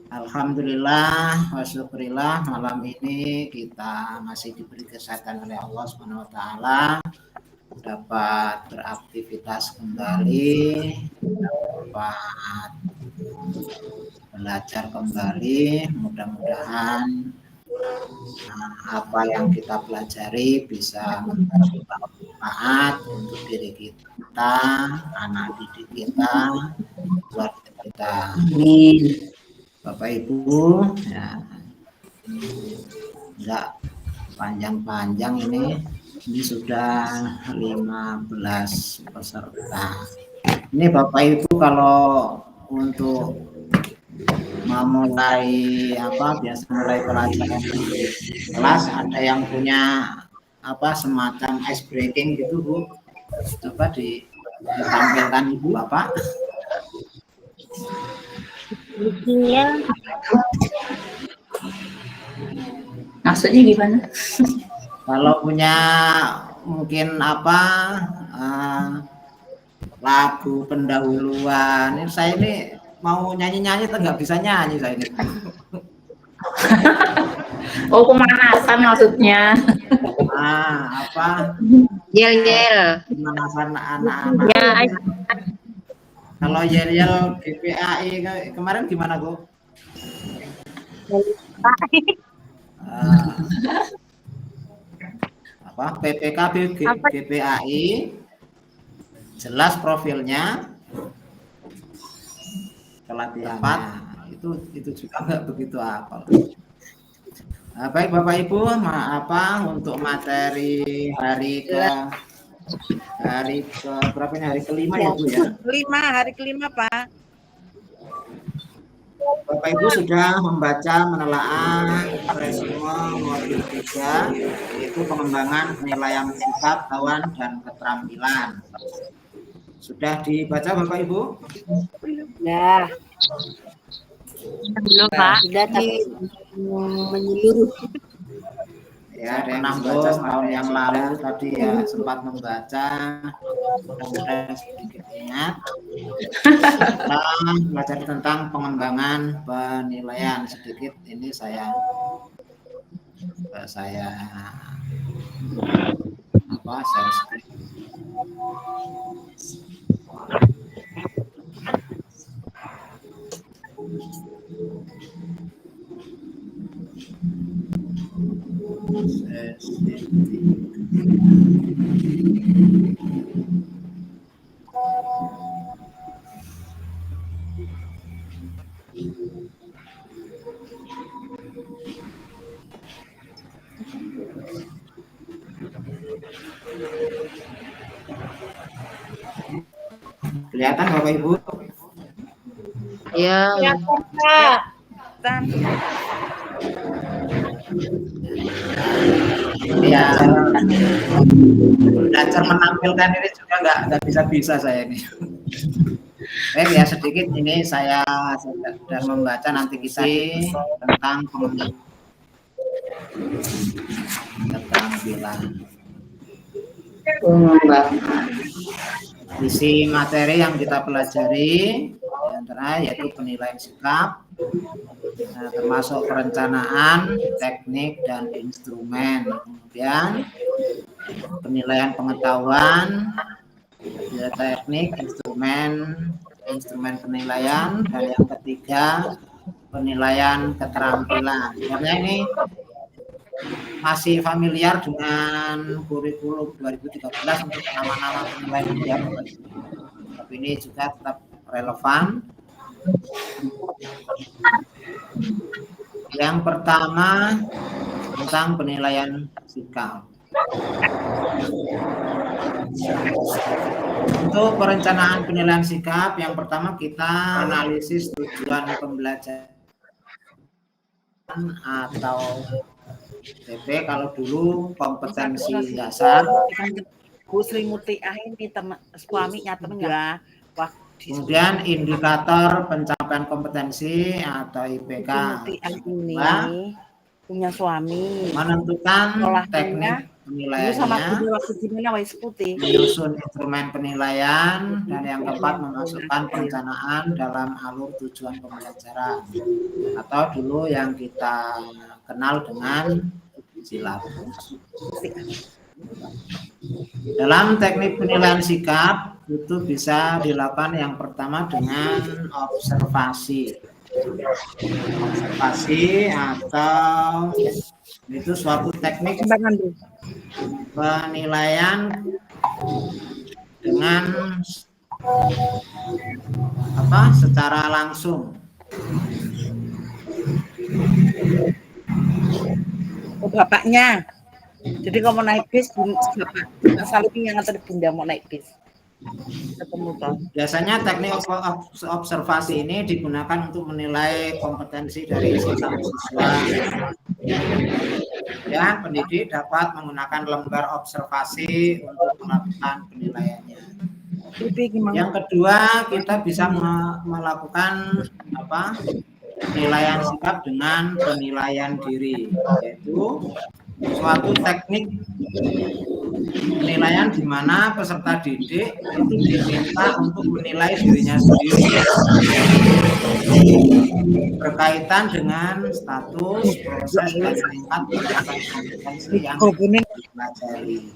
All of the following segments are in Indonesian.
Alhamdulillah wa syukurillah, malam ini kita masih diberi kesehatan oleh Allah Subhanahu wa taala, dapat beraktivitas kembali, dapat belajar kembali. Mudah-mudahan apa yang kita pelajari bisa memberi manfaat untuk diri kita, anak didik kita, keluarga kita. Amin. Bapak Ibu, ya, enggak panjang-panjang ini sudah 15 peserta. Ini Bapak Ibu kalau untuk memulai biasa mulai pelajaran di kelas, ada yang punya semacam ice breaking gitu Bu, coba ditampilkan Ibu Bapak. Iya. Maksudnya gimana? Kalau punya mungkin lagu pendahuluan, saya ini mau nyanyi-nyanyi tapi nggak bisa nyanyi saya ini. Oh, pemanasan maksudnya. Yel-yel. Pemanasan anak-anak. Ya, kalau yel-yel GPAI kemarin gimana Bu? PPKB GPAI jelas profilnya, pelatihannya itu juga nggak begitu hafal. Baik Bapak Ibu, untuk materi hari ke berapa ini, hari kelima ya Bu ya? Hari kelima Pak. Bapak Ibu sudah membaca menelaah resume modul 3, yaitu pengembangan penilaian sikap, kawan dan keterampilan. Sudah dibaca Bapak Ibu? Ya. belum Pak. Sudah menyeluruh. Ya, ada yang membaca setahun yang lalu tadi ya sempat membaca, mudah-mudahan sedikit ingat. Belajar tentang pengembangan penilaian sedikit ini saya sedikit. Kelihatan Bapak Ibu? Ya. Ya, belajar menampilkan ini juga nggak bisa saya ini. Ya sedikit ini saya sudah membaca, nanti kita tentang keterampilan. Isi materi yang kita pelajari diantara yaitu penilaian sikap, termasuk perencanaan, teknik dan instrumen. Kemudian penilaian pengetahuan, teknik, instrumen penilaian, dan yang ketiga penilaian keterampilan. Sebenarnya ini masih familiar dengan kurikulum 2013 untuk nama-nama penilaian, tapi ini juga tetap relevan. Yang pertama tentang penilaian sikap. Untuk perencanaan penilaian sikap, yang pertama kita analisis tujuan pembelajaran atau TP. Kalau dulu kompetensi dasar. Bu Sri Muti ini suaminya temen ya. Kemudian indikator pencapaian kompetensi atau IPK. Ini punya suami. Menentukan teknik Dulu sama penilaiannya, Bunda waktu gimana wais putih. menyusun instrumen penilaian, dan yang keempat memasukkan perencanaan dalam alur tujuan pembelajaran atau dulu yang kita kenal dengan silabus. Dalam teknik penilaian sikap itu bisa dilakukan yang pertama dengan observasi. Observasi atau itu suatu teknik penilaian dengan secara langsung. Oh, bapaknya. Jadi kalau mau naik bis, Bapak Salim yang nganter Bunda mau naik bis. Ketemu toh. Biasanya teknik observasi ini digunakan untuk menilai kompetensi dari siswa. Ya, pendidik dapat menggunakan lembar observasi untuk melakukan penilaiannya. Yang kedua, kita bisa melakukan penilaian sikap dengan penilaian diri, yaitu suatu teknik penilaian di mana peserta didik itu diminta untuk menilai dirinya sendiri berkaitan dengan status, proses, dan tingkat kompetensi yang dipelajari.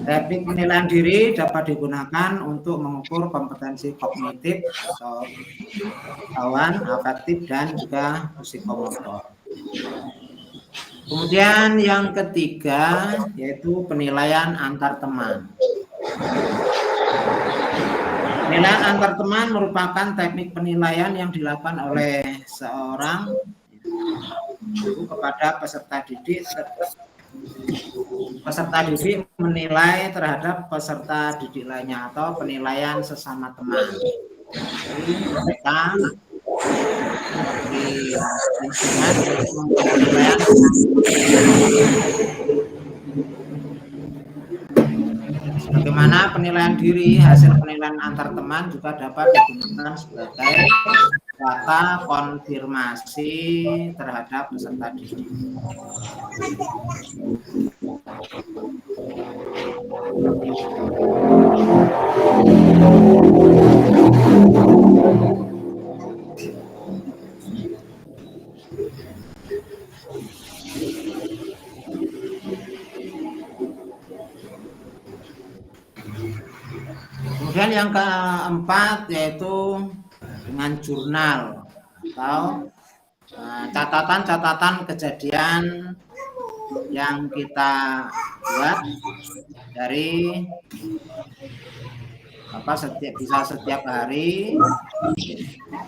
Teknik penilaian diri dapat digunakan untuk mengukur kompetensi kognitif, pengetahuan, afektif, dan juga psikomotor. Kemudian yang ketiga yaitu penilaian antar teman. Penilaian antar teman merupakan teknik penilaian yang dilakukan oleh seorang guru kepada peserta didik. Peserta didik menilai terhadap peserta didik lainnya atau penilaian sesama teman. Jadi mereka di lingkungan penilaian. Bagaimana penilaian diri, hasil penilaian antar teman juga dapat digunakan sebagai data konfirmasi terhadap peserta didik. Kemudian yang keempat yaitu dengan jurnal atau catatan-catatan kejadian yang kita buat dari setiap hari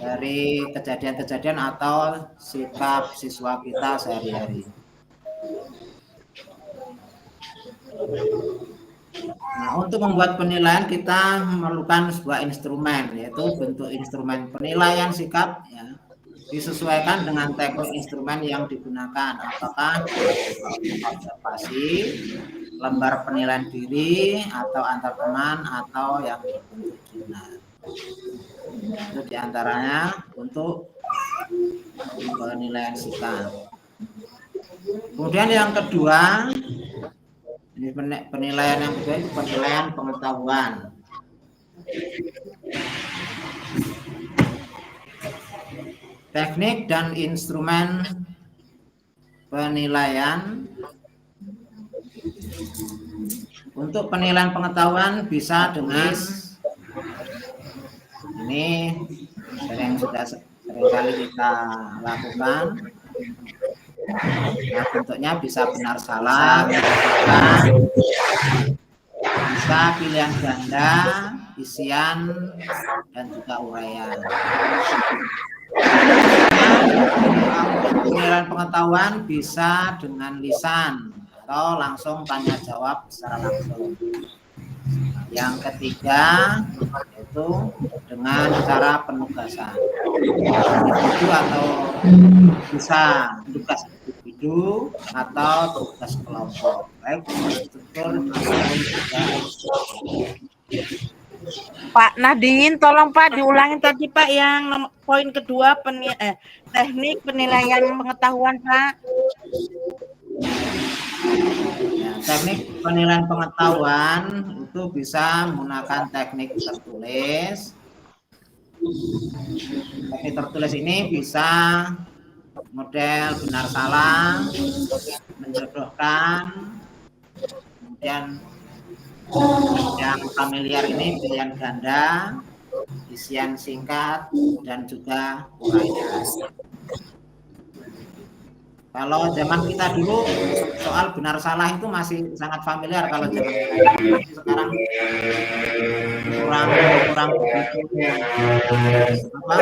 dari kejadian-kejadian atau sikap siswa kita sehari-hari. Nah, untuk membuat penilaian kita memerlukan sebuah instrumen, yaitu bentuk instrumen penilaian sikap ya, disesuaikan dengan teknik instrumen yang digunakan, apakah observasi, lembar penilaian diri, atau antar teman, atau yang berbentuk jurnal. Itu diantaranya untuk penilaian sikap. Kemudian yang kedua, ini penilaian yang kedua itu penilaian pengetahuan. Teknik dan instrumen penilaian. Untuk penilaian pengetahuan bisa dengan ini yang sudah seringkali kita lakukan. Nah, bentuknya bisa benar salah, bisa pilihan ganda, isian, dan juga uraian. Penilaian pengetahuan bisa dengan lisan atau langsung tanya jawab secara langsung. Yang ketiga yaitu dengan cara penugasan individu atau bisa tugas individu atau tugas kelompok, baik struktur maupun juga. Pak Nadine, tolong Pak diulangin tadi Pak yang poin kedua teknik penilaian pengetahuan Pak. Ya, teknik penilaian pengetahuan itu bisa menggunakan teknik tertulis. Teknik tertulis ini bisa model benar salah, menjodohkan, kemudian yang familiar ini pilihan ganda, isian singkat, dan juga uraian. Kalau zaman kita dulu soal benar salah itu masih sangat familiar kalau zaman kita. Sekarang kurang begitu apa?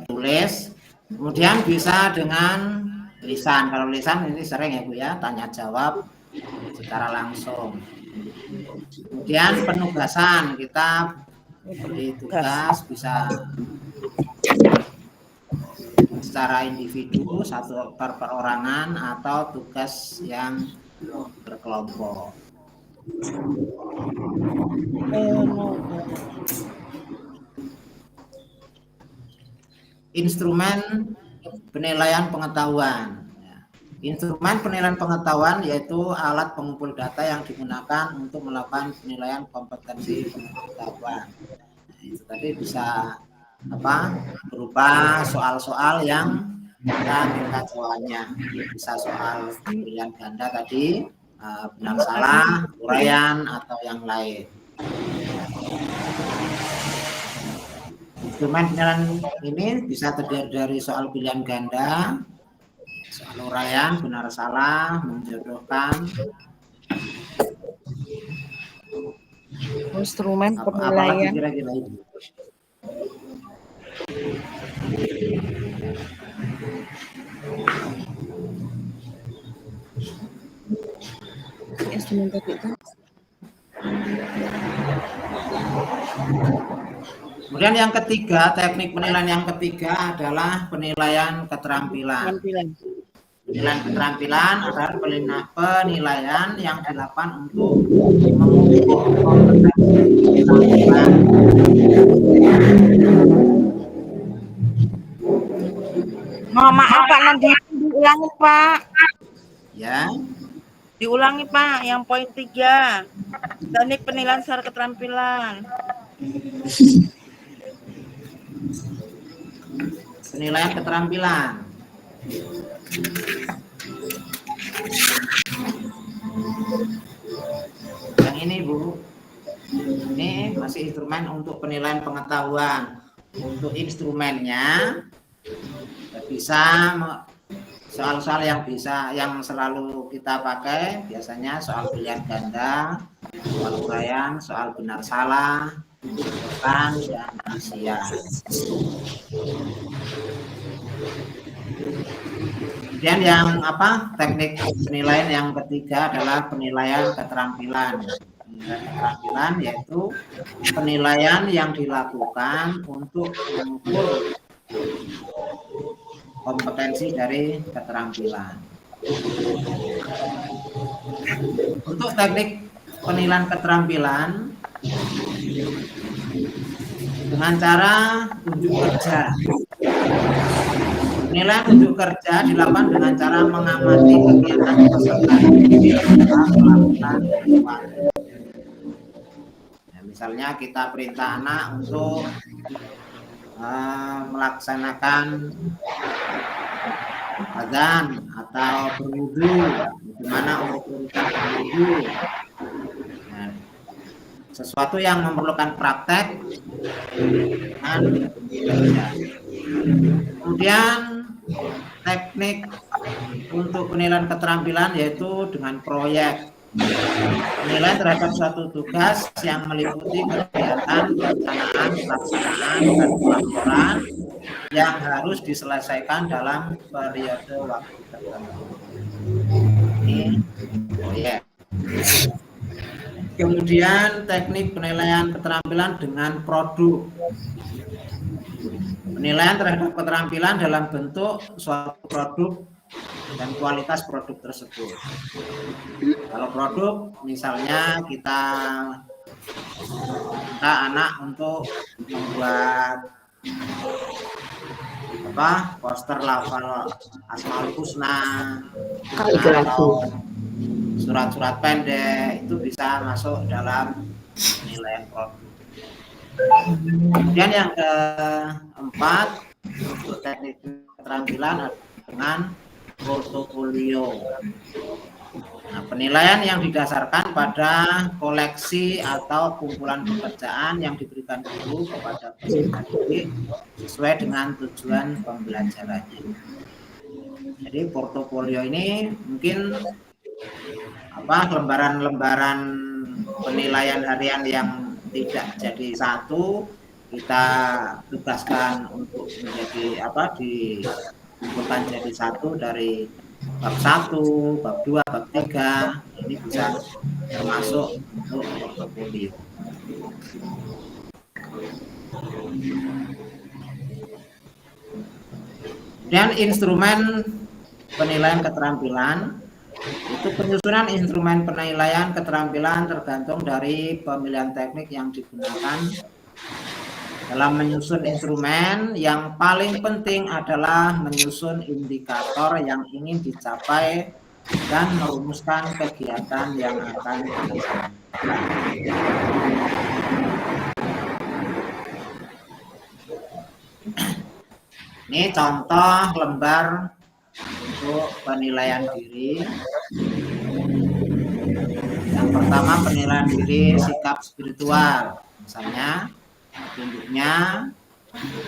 Tulis, kemudian bisa dengan lisan. Kalau lisan ini sering ya Bu ya, tanya jawab secara langsung. Kemudian penugasan, kita beri tugas bisa secara individu, satu perorangan, atau tugas yang berkelompok. Instrumen penilaian pengetahuan. Instrumen penilaian pengetahuan yaitu alat pengumpul data yang digunakan untuk melakukan penilaian kompetensi pengetahuan. Nah, itu tadi bisa berupa soal-soal yang kita minta jawabannya. Bisa soal pilihan ganda tadi, benar salah, uraian, atau yang lain. Instrumen penilaian ini bisa terdiri dari soal pilihan ganda, soal uraian, benar salah, menjodohkan. Instrumen penilaian. Apalagi kira-kira itu. Instrumen tadi itu. Kemudian yang ketiga, teknik penilaian yang ketiga adalah penilaian keterampilan. Penilaian keterampilan adalah penilaian yang dilakukan untuk mengukur kompetensi keterampilan. Mohon maaf Pak, nanti diulangi Pak. Ya. Diulangi Pak, yang poin 3. Teknik penilaian secara keterampilan. Penilaian keterampilan. Yang ini Bu, ini masih instrumen untuk penilaian pengetahuan. Untuk instrumennya bisa soal-soal yang selalu kita pakai biasanya soal pilihan ganda, soal uraian, soal benar salah, bukan, dan isian. Kemudian yang teknik penilaian yang ketiga adalah penilaian keterampilan. Penilaian keterampilan yaitu penilaian yang dilakukan untuk mengukur kompetensi dari keterampilan. Untuk teknik penilaian keterampilan dengan cara unjuk kerja. Penilaian unjuk kerja dilakukan dengan cara mengamati kegiatan peserta didik dalam melakukan sesuatu. Misalnya kita perintah anak untuk melaksanakan azan atau berwudu, bagaimana untuk urusan berwudu. Nah, sesuatu yang memerlukan praktek dengan kerja. Kemudian teknik untuk penilaian keterampilan yaitu dengan proyek. Penilaian terhadap suatu tugas yang meliputi kegiatan, perencanaan, pelaksanaan, dan pelaporan yang harus diselesaikan dalam periode waktu tertentu. Ini proyek. Kemudian teknik penilaian keterampilan dengan produk. Penilaian terhadap keterampilan dalam bentuk suatu produk dan kualitas produk tersebut. Kalau produk, misalnya kita minta anak untuk membuat poster lafal Asmaul Husna atau surat-surat pendek, itu bisa masuk dalam penilaian produk. Kemudian yang keempat, untuk teknik keterampilan dengan portofolio. Nah, penilaian yang didasarkan pada koleksi atau kumpulan pekerjaan yang diberikan guru kepada peserta didik sesuai dengan tujuan pembelajarannya. Jadi portofolio ini mungkin lembaran-lembaran penilaian harian yang tidak jadi satu, kita tugaskan untuk menjadi dikumpulkan jadi satu dari bab 1, bab 2, bab 3, ini bisa termasuk untuk portofolio. Dan instrumen penilaian keterampilan, itu penyusunan instrumen penilaian keterampilan tergantung dari pemilihan teknik yang digunakan. Dalam menyusun instrumen, yang paling penting adalah menyusun indikator yang ingin dicapai dan merumuskan kegiatan yang akan dilakukan. Ini contoh lembar untuk penilaian diri. Yang pertama, penilaian diri sikap spiritual. Misalnya, tunjuknya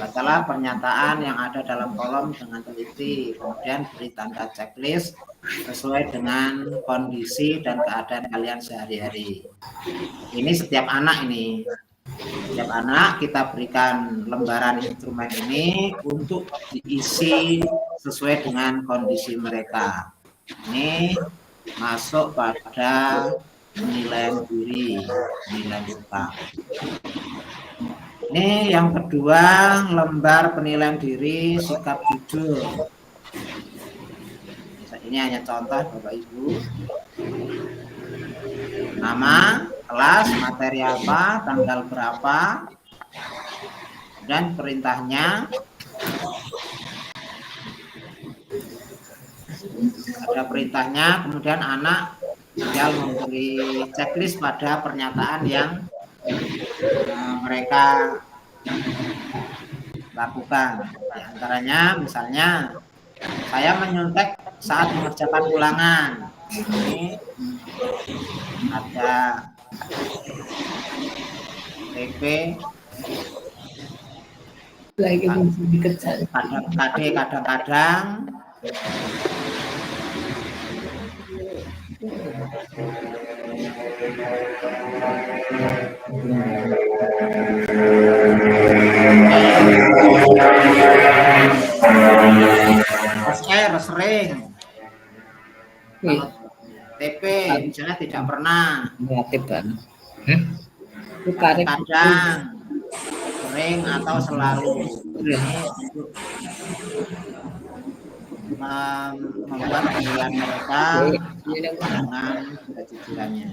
bacalah pernyataan yang ada dalam kolom dengan teliti, kemudian beri tanda checklist sesuai dengan kondisi dan keadaan kalian sehari-hari. Ini setiap anak ini. Setiap anak kita berikan lembaran instrumen ini untuk diisi sesuai dengan kondisi mereka. Ini masuk pada penilaian diri, penilaian sikap. Ini yang kedua, lembar penilaian diri sikap jujur. Ini hanya contoh Bapak Ibu. Nama, kelas, materi apa, tanggal berapa, dan perintahnya. Ada perintahnya, kemudian anak tinggal memberi checklist pada pernyataan yang mereka lakukan. Di antaranya misalnya, saya menyontek saat mengerjakan ulangan. Ini ada TP, kadang-kadang sering. TP misalnya tidak pernah. Kadang, sering atau selalu. Membuat penilaian mereka dengan kejujurannya.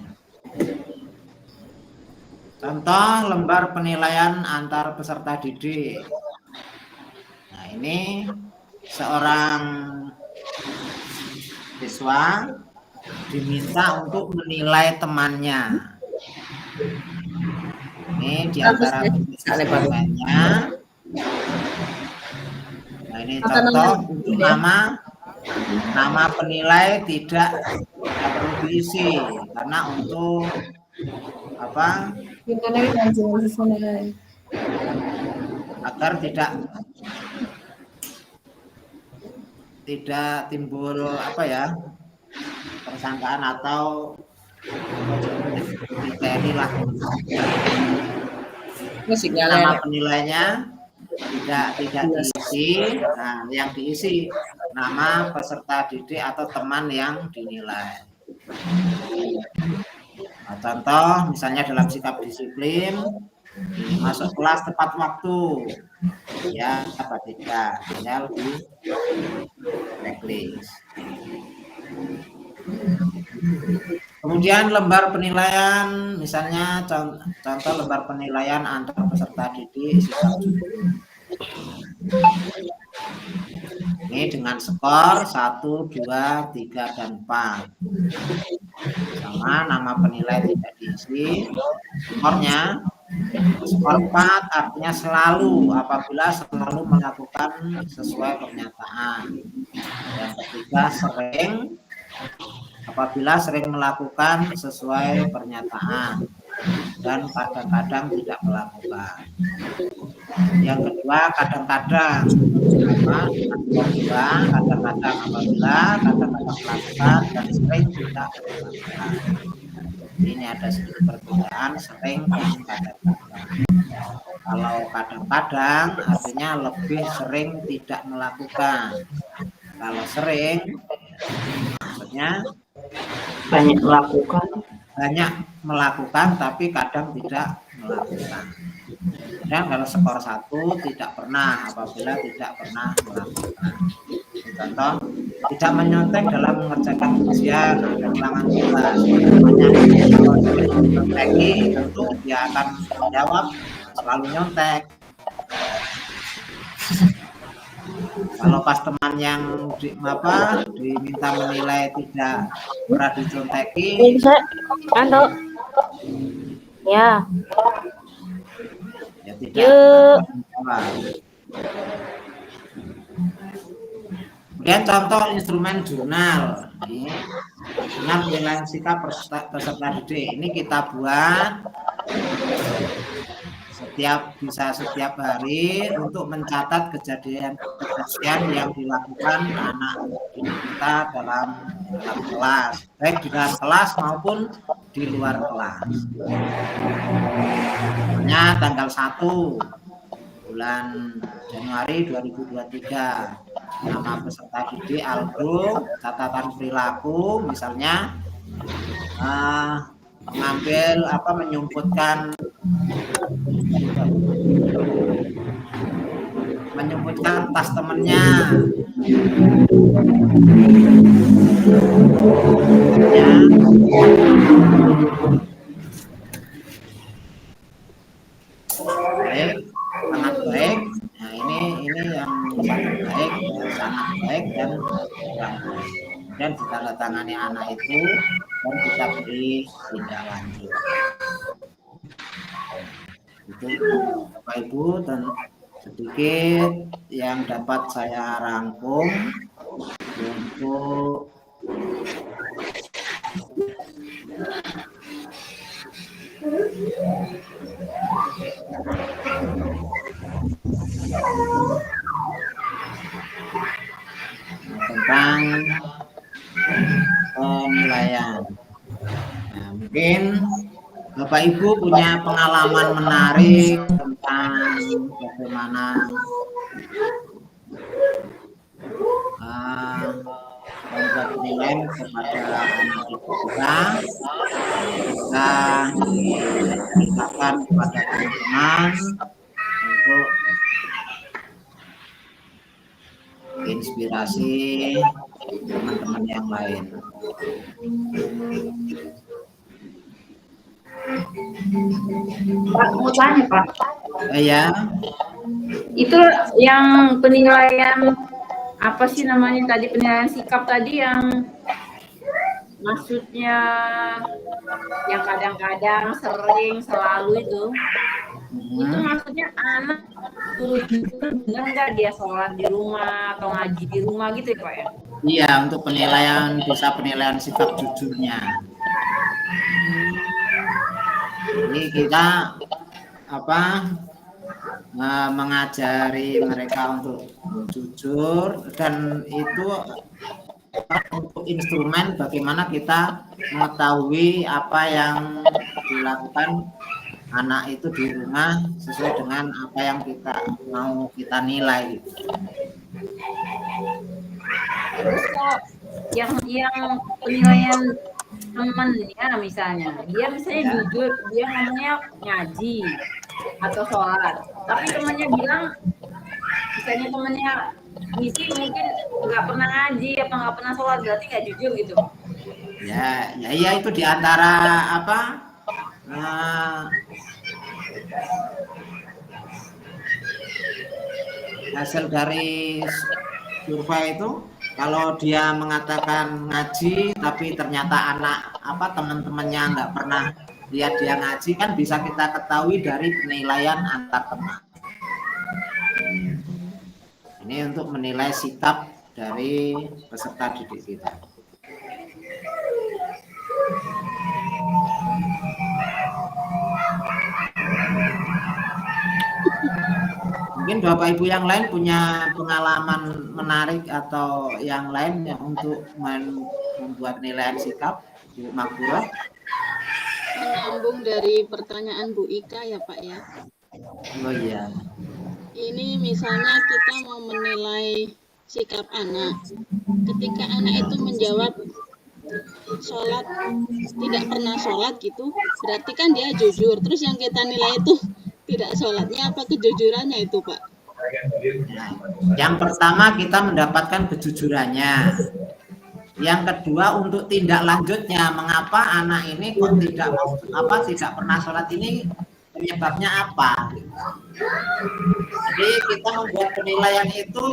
Contoh lembar penilaian antar peserta didik. Nah, ini seorang siswa diminta untuk menilai temannya. Ini diantara siswanya. Nah, ini contoh untuk nama penilai tidak perlu diisi karena untuk agar tidak timbul persangkaan atau materi lah. Nama penilainya tidak diisi. Nah, yang diisi nama peserta didik atau teman yang dinilai. Nah, contoh misalnya dalam sikap disiplin, masuk kelas tepat waktu, ya apa tidak, tinggal di checklist. Kemudian lembar penilaian, misalnya contoh lembar penilaian antar peserta didik sikap jujur. Ini dengan skor 1, 2, 3, dan 4. Sama nama penilai tidak diisi. Skornya, skor 4 artinya selalu, apabila selalu melakukan sesuai pernyataan. Yang ketiga, sering, apabila sering melakukan sesuai pernyataan dan kadang-kadang tidak melakukan. Yang kedua, kadang-kadang, kadang-kadang apabila, kadang-kadang melakukan, dan sering tidak melakukan. Ini ada sedikit perbedaan, sering dan kadang-kadang. Kalau kadang-kadang artinya lebih sering tidak melakukan. Kalau sering, maksudnya banyak melakukan tapi kadang tidak melakukan. Dan kalau skor 1 tidak pernah, apabila tidak pernah melakukan. Contoh, tidak menyontek dalam mengerjakan ujian atau ulangan tugas. Kalau menyontek, tentu dia akan menjawab selalu nyontek. Kalau pas teman yang diminta menilai tidak pernah diconteki, ya tidak. Kemudian contoh instrumen jurnal. Ini jurnal penilaian sikap peserta didik. Ini kita buat setiap hari untuk mencatat kejadian yang dilakukan anak kita dalam kelas, baik di dalam kelas maupun di luar kelas. Misalnya tanggal 1 bulan Januari 2023, nama peserta didik Aldo, catatan perilaku misalnya menyebutkan tas temennya, ya. Baik, sangat baik. Nah ini yang sangat baik dan kurang baik. Dan ditandatangani anak itu dan kita beri tindak lanjut. Itu Bapak Ibu, dan sedikit yang dapat saya rangkum untuk tentang penilaian. Nah, mungkin Bapak Ibu punya pengalaman menarik tentang bagaimana membuat penilaian kepada anak kita diceritakan kepada teman-teman untuk inspirasi teman-teman yang lain. Pak, mau tanya Pak. Ya. Itu yang penilaian apa sih namanya tadi, penilaian sikap tadi yang maksudnya yang kadang-kadang, sering, selalu itu maksudnya anak turun benar nggak dia sholat di rumah atau ngaji di rumah gitu ya Pak ya? Iya, untuk penilaian sikap jujurnya. Ini kita mengajari mereka untuk jujur, dan itu untuk instrumen bagaimana kita mengetahui apa yang dilakukan anak itu di rumah sesuai dengan apa yang kita nilai gitu. Terus kok yang penilaian temennya misalnya, dia misalnya jujur, dia ngomongnya ngaji atau sholat, tapi temennya bilang, misalnya temennya ngisi mungkin nggak pernah ngaji apa nggak pernah sholat, berarti nggak jujur gitu. Ya itu diantara apa? Hasil dari survei itu, kalau dia mengatakan ngaji tapi ternyata teman-temannya nggak pernah lihat dia ngaji, kan bisa kita ketahui dari penilaian antar teman. Ini untuk menilai sikap dari peserta didik kita. Mungkin Bapak Ibu yang lain punya pengalaman menarik atau yang lain yang untuk membuat penilaian sikap, Bu Makbura. Menyambung dari pertanyaan Bu Ika ya Pak ya. Oh iya. Ini misalnya kita mau menilai sikap anak. Ketika anak itu menjawab sholat, tidak pernah sholat gitu, berarti kan dia jujur. Terus yang kita nilai itu tidak sholatnya apa kejujurannya itu Pak? Yang pertama kita mendapatkan kejujurannya. Yang kedua untuk tindak lanjutnya, mengapa anak ini kok tidak pernah sholat, ini penyebabnya apa? Jadi kita membuat penilaian itu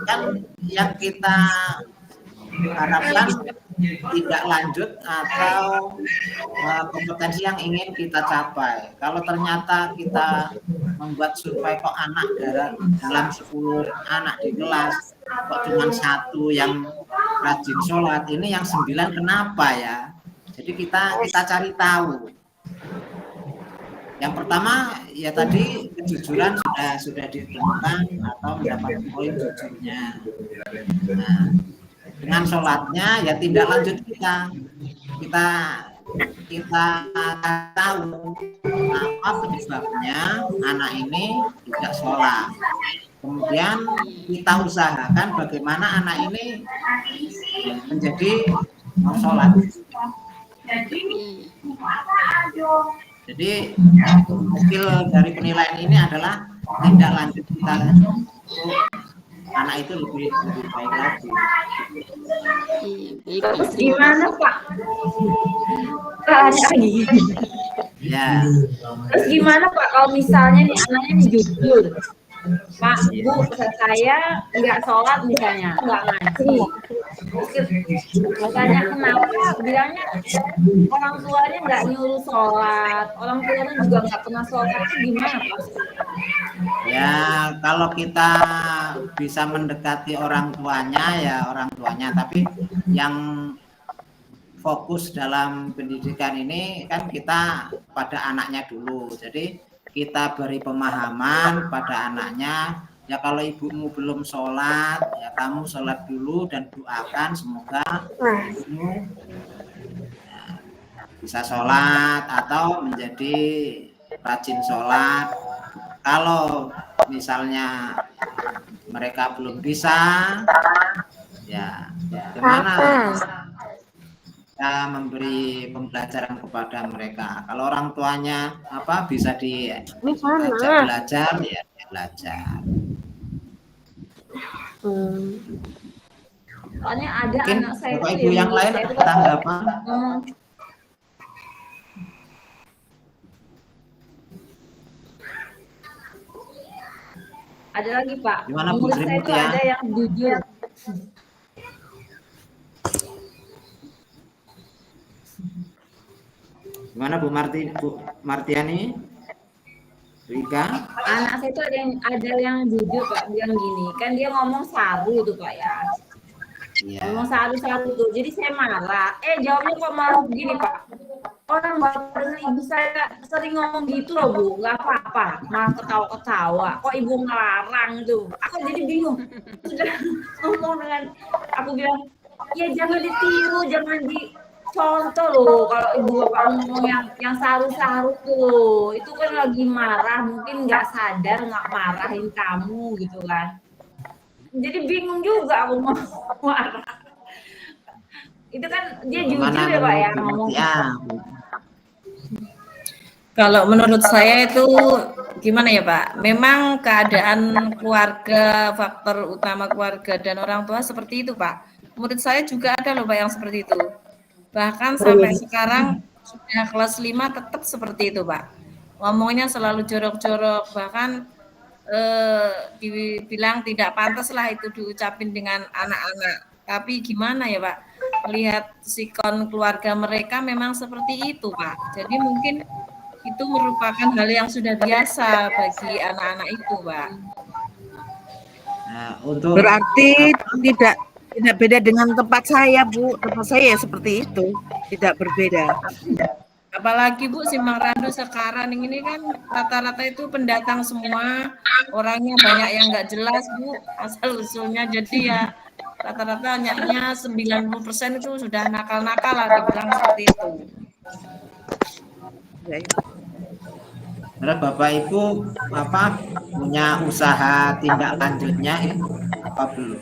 kan yang kita harapkan tidak lanjut atau kompetensi yang ingin kita capai. Kalau ternyata kita membuat survei kok anak dalam 10 anak di kelas kok cuma 1 yang rajin sholat, ini yang 9 kenapa ya? Jadi kita cari tahu. Yang pertama ya tadi kejujuran sudah ditemukan atau mendapat poin jujurnya. Nah, dengan sholatnya ya tindak lanjut kita tahu apa penyebabnya anak ini tidak sholat. Kemudian kita usahakan bagaimana anak ini menjadi mau sholat. Jadi hasil dari penilaian ini adalah tindak lanjut kita untuk anak itu lebih baik lagi. Terus gimana Pak? Ya. Terus gimana Pak kalau misalnya nih anaknya nih jujur, Pak, Bu, saya nggak sholat misalnya, nggak ngaji. Makanya kenapa bilangnya orang tuanya nggak nyuruh sholat, orang tuanya juga nggak pernah sholat, itu gimana Pak? Ya kalau kita bisa mendekati orang tuanya, tapi yang fokus dalam pendidikan ini kan kita pada anaknya dulu. Jadi kita beri pemahaman pada anaknya, ya kalau ibumu belum sholat, ya kamu sholat dulu dan doakan semoga ibumu bisa sholat atau menjadi rajin sholat. Kalau misalnya mereka belum bisa, ya gimana kita memberi pembelajaran kepada mereka. Kalau orang tuanya bisa diajak belajar, ya belajar. Soalnya ada mungkin anak saya Bapak Ibu yang lain ada tanggapan? Ada lagi Pak. Gimana Bu Menurut saya itu ya? ada yang jujur. Gimana Bu Martiani? Rika? Anak saya itu ada yang jujur Pak, bilang gini, kan dia ngomong saru tuh Pak ya. Iya. Ngomong saru tuh, jadi saya marah. Jawabnya kok malah begini Pak. Orang bapak dengan ibu saya sering ngomong gitu loh Bu, nggak apa-apa, malah ketawa-ketawa. Kok ibu ngelarang tuh? Aku jadi bingung. Sudah ngomong dengan, aku bilang, ya jangan ditiru, jangan dicontoh loh. Kalau ibu bapak ngomong yang saru-saru tuh, itu kan lagi marah, mungkin nggak sadar nggak marahin kamu gitu kan. Jadi bingung juga aku mau marah. Itu kan dia Gimana jujur ya Pak ya menurut ngomong. ya? Kalau menurut saya itu gimana ya Pak? Memang keadaan keluarga, faktor utama keluarga dan orang tua seperti itu Pak. Menurut saya juga ada loh Pak yang seperti itu. Bahkan sampai sekarang sudah kelas 5 tetap seperti itu Pak. Ngomongnya selalu jorok-jorok, bahkan dibilang tidak pantas lah itu diucapin dengan anak-anak. Tapi gimana ya Pak? Melihat sikon keluarga mereka memang seperti itu Pak. Jadi mungkin itu merupakan hal yang sudah biasa bagi anak-anak itu, Pak. Nah, untuk Berarti tidak beda dengan tempat saya, Bu. Tempat saya ya seperti itu, tidak berbeda. Apalagi Bu Simpang Randu sekarang ini kan rata-rata itu pendatang semua, orangnya banyak yang nggak jelas Bu, asal usulnya. Jadi ya rata-rata hanya 90% itu sudah nakal-nakal lah dibilang seperti itu. Ya, Karena Bapak Ibu punya usaha tindak lanjutnya apa belum?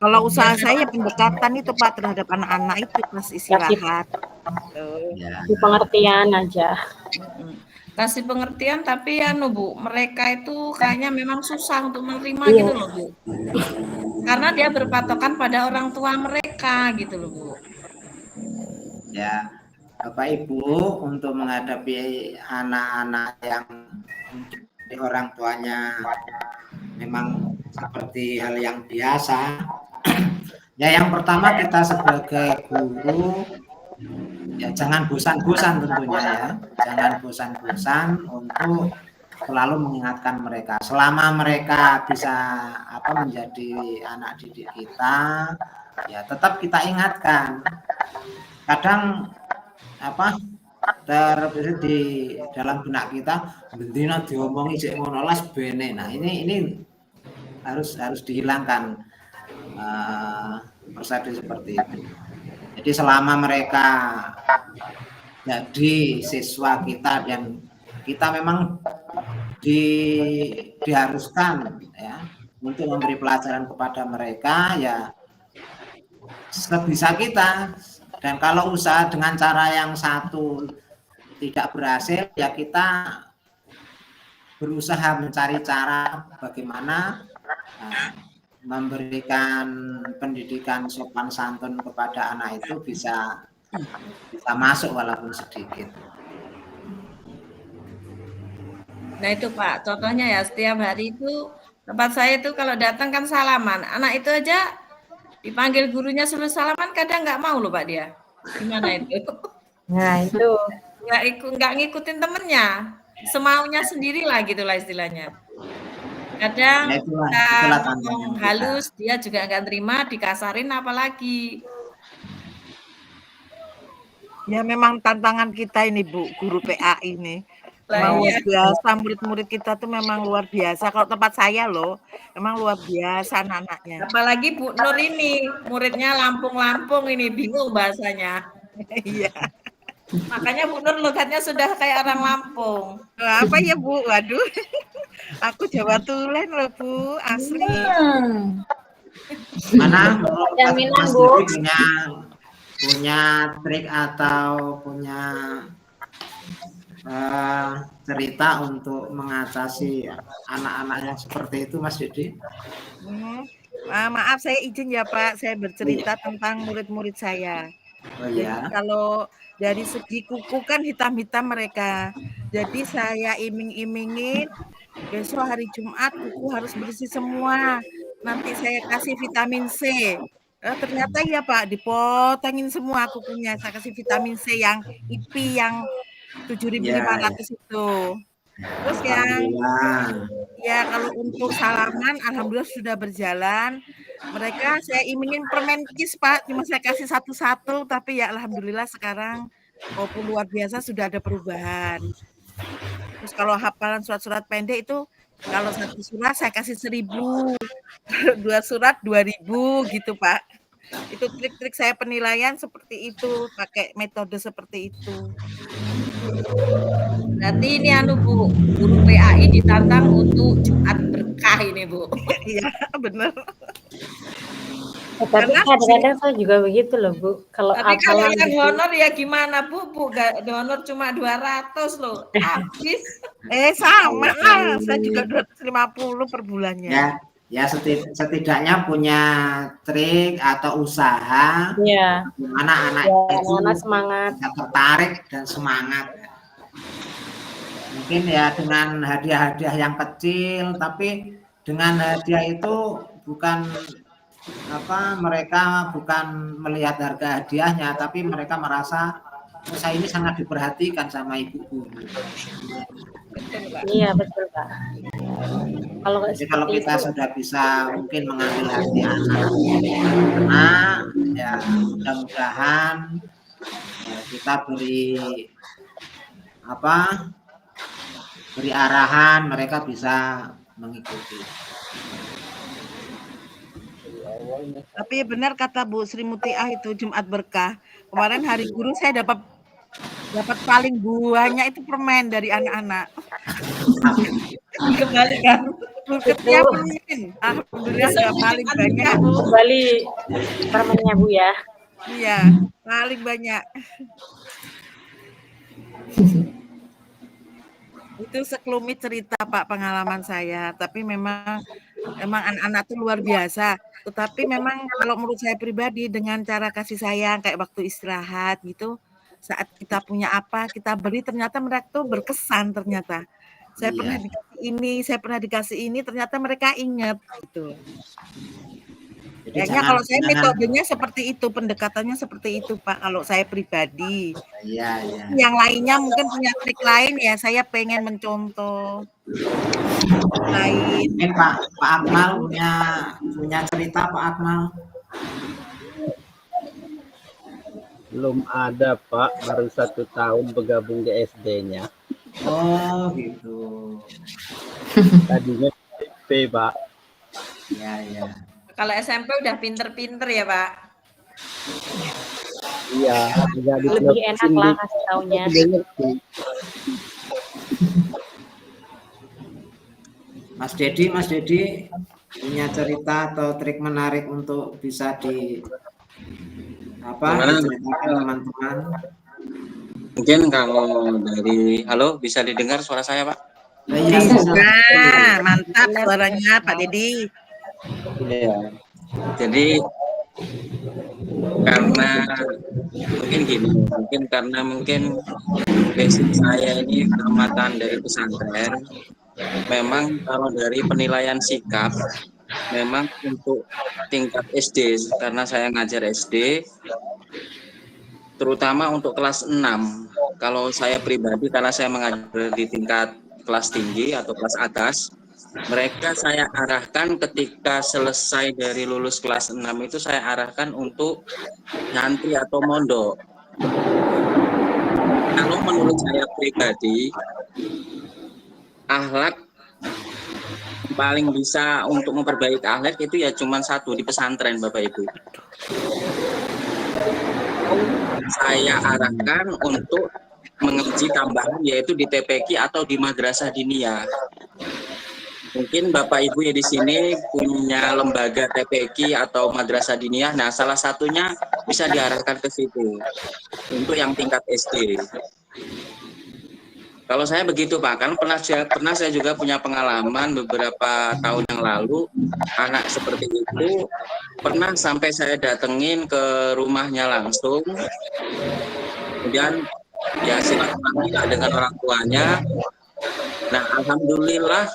kalau usaha saya pendekatan itu Pak terhadap anak-anak itu pas istirahat. Ya. Di pengertian aja. Kasih pengertian tapi ya Bu, mereka itu kayaknya memang susah untuk menerima gitu loh Bu. Karena dia berpatokan pada orang tua mereka gitu loh Bu. Ya, Bapak Ibu untuk menghadapi anak-anak yang di orang tuanya memang seperti hal yang biasa. Ya, yang pertama kita sebagai guru ya jangan bosan-bosan tentunya ya. Jangan bosan-bosan untuk selalu mengingatkan mereka. Selama mereka bisa menjadi anak didik kita, ya tetap kita ingatkan. Kadang terbesit di dalam benak kita bendina diomongi cek ngono las bene. Nah, ini harus dihilangkan persepsi seperti itu. Jadi selama mereka jadi siswa kita dan kita memang diharuskan ya untuk memberi pelajaran kepada mereka ya sebisa kita. Dan kalau usaha dengan cara yang satu tidak berhasil, ya kita berusaha mencari cara bagaimana memberikan pendidikan sopan santun kepada anak itu bisa masuk walaupun sedikit. Nah itu Pak, contohnya ya setiap hari itu tempat saya itu kalau datang kan salaman. Anak itu aja dipanggil gurunya suruh salaman kadang nggak mau loh Pak dia. Gimana itu? Nah, itu. Nggak ngikutin temennya. Semaunya sendiri lah gitulah istilahnya. Kadang kita ngomong halus, dia juga nggak terima, dikasarin apalagi. Ya memang tantangan kita ini Bu, guru PA ini. Memang luar biasa, murid-murid kita tuh memang luar biasa. Kalau tempat saya loh, memang luar biasa anak-anaknya. Apalagi Bu Nur ini, muridnya Lampung-Lampung ini, bingung bahasanya. Iya. Makanya Bu Nur logatnya sudah kayak orang Lampung. Apa ya Bu? Waduh, aku Jawa Tulen loh Bu, asli. Mana Jaminan Bu. punya trik atau punya cerita untuk mengatasi anak-anak yang seperti itu Mas Didi? Maaf saya izin ya Pak, saya bercerita tentang murid-murid saya. Oh ya. Jadi kalau dari segi kuku kan hitam-hitam mereka. Jadi saya iming-imingin besok hari Jumat kuku harus bersih semua. Nanti saya kasih vitamin C. Ternyata ya Pak, dipotongin semua kukunya. Saya kasih vitamin C yang IP yang 7.500 itu. Terus ya kalau untuk salaman alhamdulillah sudah berjalan. Mereka saya imingin permen kis Pak, cuma saya kasih satu-satu tapi ya alhamdulillah sekarang walaupun luar biasa sudah ada perubahan. Terus kalau hafalan surat-surat pendek itu kalau satu surat saya kasih 1.000, 2 surat 2.000 gitu Pak. Itu trik-trik saya penilaian seperti itu, pakai metode seperti itu. Berarti ini Bu, guru PAI ditantang untuk Jumat berkah ini Bu. Iya benar. Tapi Karena kadang-kadang saya juga begitu loh, Bu. Kalau Tapi kalau apalah yang gitu. honor ya gimana Bu? Gak honor cuma 200 loh. Habis. sama lah, saya juga 250 per bulannya. Ya setidaknya punya trik atau usaha Iya. gimana anak Ya, itu anak semangat. bisa tertarik dan semangat. Mungkin ya dengan hadiah-hadiah yang kecil, tapi dengan hadiah itu bukan mereka bukan melihat harga hadiahnya, tapi mereka merasa saya ini sangat diperhatikan sama ibu guru. Iya, betul, Pak. Kalau Jadi kalau seperti kita itu, sudah bisa mungkin mengambil hati anak, ya mudah-mudahan ya, kita beri arahan, mereka bisa mengikuti. Tapi benar kata Bu Sri Mutiah itu Jumat Berkah. Kemarin hari guru saya dapat paling banyak itu permen dari anak-anak. Dikembalikan. Berikutnya permen. Alhamdulillah Besok nggak paling Jumat banyak. Berkah, Bu. kembali permennya, Bu ya. Iya, paling banyak. Itu sekelumit cerita Pak pengalaman saya. Tapi memang anak-anak itu luar biasa. Tetapi memang kalau menurut saya pribadi dengan cara kasih sayang kayak waktu istirahat gitu, saat kita punya apa kita beri ternyata mereka tuh berkesan ternyata. Saya Iya. pernah dikasih ini, saya pernah dikasih ini, ternyata mereka ingat gitu. Jadi Kayaknya kalau saya metodenya seperti itu, pendekatannya seperti itu Pak. Kalau saya pribadi, Iya. yang lainnya mungkin punya trik lain ya. Saya pengen mencontoh lain. Mungkin Pak Akmal punya cerita Pak Akmal. Belum ada Pak, baru 1 tahun bergabung di SD-nya. Oh gitu. Tadinya SMP Pak. Iya. Kalau SMP udah pinter-pinter ya Pak. Iya, Lebih enak lah kasih taunya. Mas Dedi punya cerita atau trik menarik untuk bisa diceritakan teman-teman. Mungkin kalau dari halo bisa didengar suara saya Pak? Iya. Nah, mantap suaranya Pak Dedi. Iya. Jadi karena mungkin basic saya ini tamatan dari pesantren. Memang kalau dari penilaian sikap, memang untuk tingkat SD, karena saya ngajar SD, terutama untuk kelas 6. Kalau saya pribadi, karena saya mengajar di tingkat kelas tinggi atau kelas atas, mereka saya arahkan ketika selesai dari lulus kelas 6 itu saya arahkan untuk nyantri atau mondok. Kalau menurut saya pribadi, akhlak paling bisa untuk memperbaiki akhlak itu ya cuma satu di pesantren Bapak Ibu. Saya arahkan untuk mengaji tambahan yaitu di TPQ atau di madrasah diniyah. Mungkin Bapak Ibu ya di sini punya lembaga TPQ atau madrasah diniyah. Nah, salah satunya bisa diarahkan ke situ untuk yang tingkat SD. Kalau saya begitu Pak, kan pernah saya juga punya pengalaman beberapa tahun yang lalu anak seperti itu pernah sampai saya datengin ke rumahnya langsung, kemudian ya silaturahmi dengan orang tuanya. Nah, alhamdulillah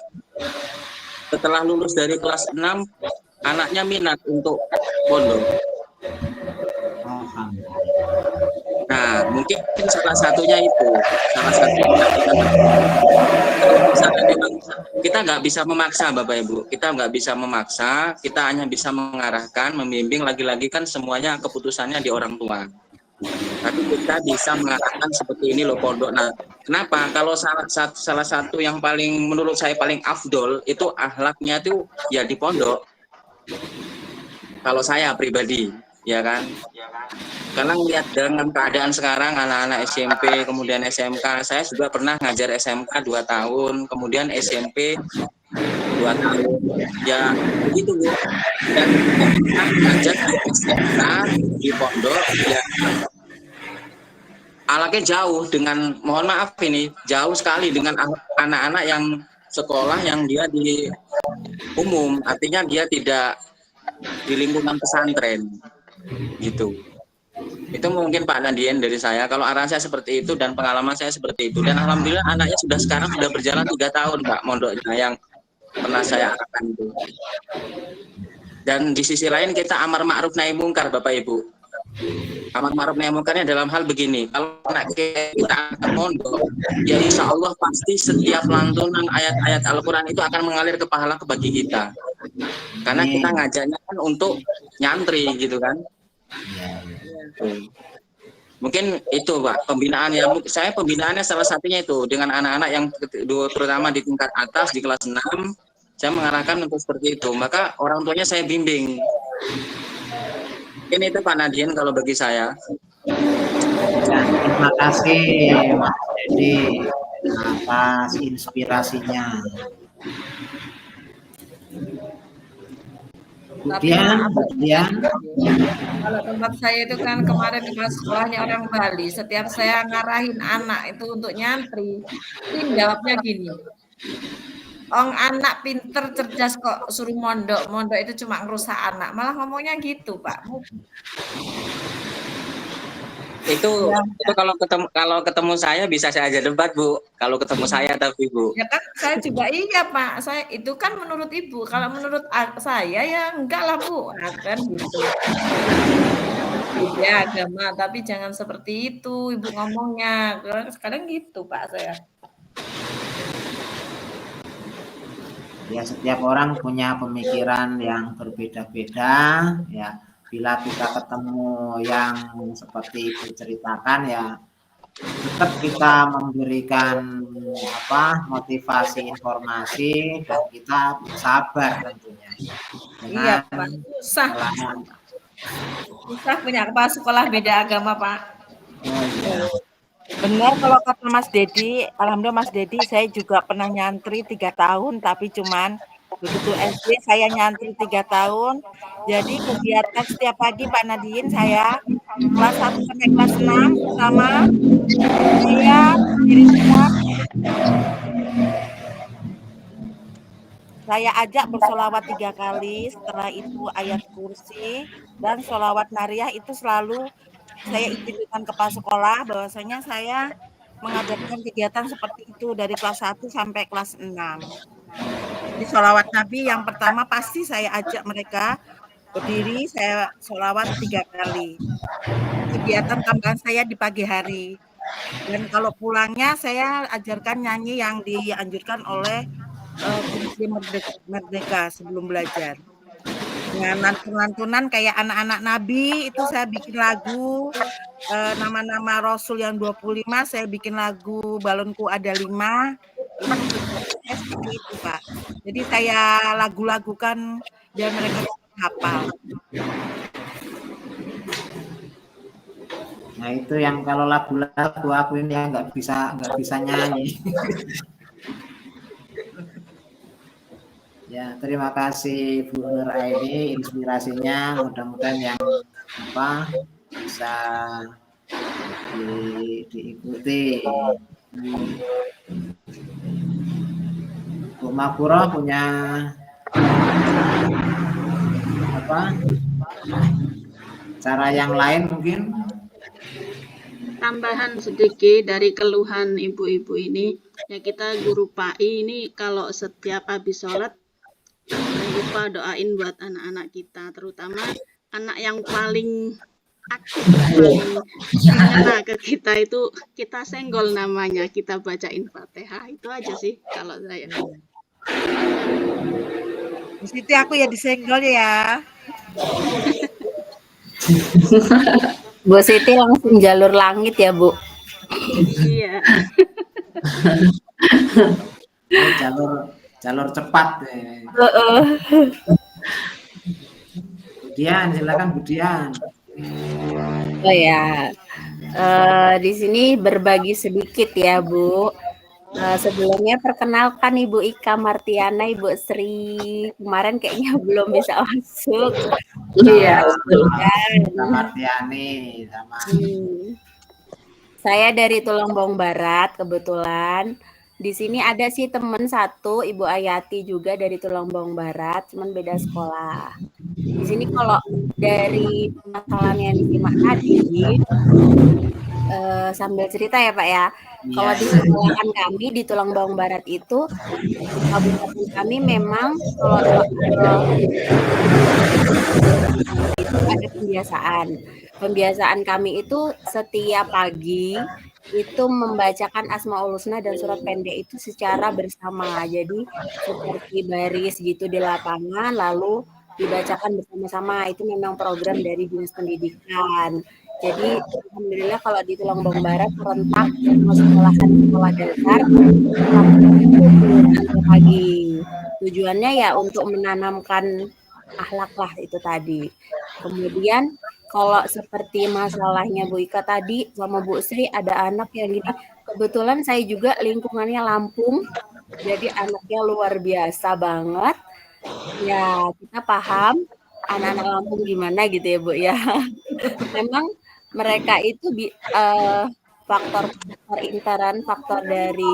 setelah lulus dari kelas 6 anaknya minat untuk pondok. Nah, mungkin salah satunya itu, kita nggak bisa memaksa Bapak Ibu, kita nggak bisa memaksa, kita hanya bisa mengarahkan, membimbing, lagi-lagi kan semuanya keputusannya di orang tua. Tapi kita bisa mengarahkan seperti ini loh pondok. Nah, kenapa? Kalau salah satu yang paling menurut saya paling afdol itu akhlaknya itu ya di pondok. Kalau saya pribadi, ya kan? Karena lihat dengan keadaan sekarang anak-anak SMP kemudian SMK, saya juga pernah ngajar SMK 2 tahun, kemudian SMP 2 tahun. Ya begitu Bu. dan kita belajar di SMK di pondok ya anaknya jauh dengan, mohon maaf ini, jauh sekali dengan anak-anak yang sekolah yang dia di umum, artinya dia tidak di lingkungan pesantren gitu. Itu mungkin Pak Nadien dari saya, kalau arahan saya seperti itu dan pengalaman saya seperti itu. Dan alhamdulillah anaknya sekarang sudah berjalan 3 tahun Pak mondoknya yang pernah saya arahkan itu. Dan di sisi lain kita amar ma'ruf nahi mungkar Bapak Ibu. Amar ma'ruf nahi mungkarnya dalam hal begini, kalau anak kita akan mondok, ya insya Allah pasti setiap lantunan ayat-ayat Al-Quran itu akan mengalir ke pahala bagi kita. Karena kita ngajaknya kan untuk nyantri gitu kan. Mungkin itu Pak pembinaan ya, saya pembinaannya salah satunya itu dengan anak-anak yang terutama di tingkat atas di kelas 6 saya mengarahkan untuk seperti itu, maka orang tuanya saya bimbing. Ini itu Pak Nadien kalau bagi saya. Terima kasih Mas Dedi atas inspirasinya. Kemudian kalau tempat saya itu kan kemarin di sekolahnya orang Bali, setiap saya ngarahin anak itu untuk nyantri, ini jawabnya gini, "Ong anak pinter cerdas kok suruh mondok itu cuma ngerusak anak," malah ngomongnya gitu Pak. Itu kalau ketemu saya bisa saya aja debat Bu, kalau ketemu saya tapi Bu. Ya kan saya juga iya Pak, saya itu kan menurut Ibu, kalau menurut saya ya enggak lah Bu, kan gitu. Ya agama, tapi jangan seperti itu Ibu ngomongnya. Sekarang gitu Pak saya. Ya setiap orang punya pemikiran yang berbeda-beda ya. Bila kita ketemu yang seperti itu ceritakan ya tetap kita memberikan motivasi informasi dan kita bersabar tentunya. Iya Pak, susah punya kepala sekolah beda agama Pak. Oh, iya. Benar kalau kata Mas Dedi, alhamdulillah Mas Dedi saya juga pernah nyantri 3 tahun tapi cuman begitu SD saya nyantri 3 tahun. Jadi kegiatan setiap pagi Pak Nadien saya kelas 1 sampai kelas 6 sama saya diri semua. Saya ajak bersolawat 3 kali, setelah itu ayat kursi dan solawat nariyah itu selalu saya izin dengan kepala sekolah bahwasanya saya mengadakan kegiatan seperti itu dari kelas 1 sampai kelas 6. Di sholawat Nabi yang pertama pasti saya ajak mereka berdiri, saya sholawat 3 kali. Kegiatan tambahan saya di pagi hari. Dan kalau pulangnya saya ajarkan nyanyi yang dianjurkan oleh Komisi Merdeka sebelum belajar. Dengan lantunan kayak anak-anak Nabi itu saya bikin lagu nama-nama Rasul yang 25, saya bikin lagu Balonku Ada 5. Saya seperti itu Pak. Jadi saya lagu-lagukan biar mereka hafal. Nah itu yang kalau lagu-lagu aku ini ya nggak bisa nyanyi. Ya terima kasih Bu Nur Aini inspirasinya, mudah-mudahan yang bisa diikuti. Bu Mafura punya cara yang lain mungkin? Tambahan sedikit dari keluhan ibu-ibu ini, ya kita guru PAI ini kalau setiap habis sholat jangan lupa doain buat anak-anak kita, terutama anak yang paling aktif, paling ngena ke kita itu kita senggol namanya, kita bacain Fatihah, itu aja sih kalau saya. Di situ aku ya disenggol ya. Bu Siti langsung jalur langit ya Bu. Iya. Jalur cepat. Budian, silakan Budian. Oh ya, di sini berbagi sedikit ya Bu. Sebelumnya perkenalkan Ibu Ika Martiana, Ibu Sri. Kemarin kayaknya belum bisa masuk. Iya. Mbak Martiani sama Saya dari Tulungbong Barat kebetulan. Di sini ada sih teman satu, Ibu Ayati juga dari Tulungbong Barat, cuman beda sekolah. Di sini kalau dari masalah yang disimak tadi, sambil cerita ya Pak ya. Kalau di sekolahan kami di Tulungbong Barat itu, di kabupaten kami memang kalau itu ada pembiasaan. Pembiasaan kami itu setiap pagi itu membacakan Asmaul Husna dan surat pendek itu secara bersama. Jadi seperti baris gitu di lapangan lalu dibacakan bersama-sama. Itu memang program dari Dinas Pendidikan. Jadi alhamdulillah kalau di Tulungbong Barat serentak semua sekolah dasar itu pagi. Tujuannya ya untuk menanamkan akhlak lah itu tadi. Kemudian kalau seperti masalahnya Bu Ika tadi sama Bu Sri ada anak yang gini. Kebetulan saya juga lingkungannya Lampung. Jadi anaknya luar biasa banget. Ya kita paham anak-anak Lampung gimana gitu ya Bu ya. Memang mereka itu faktor intern, faktor dari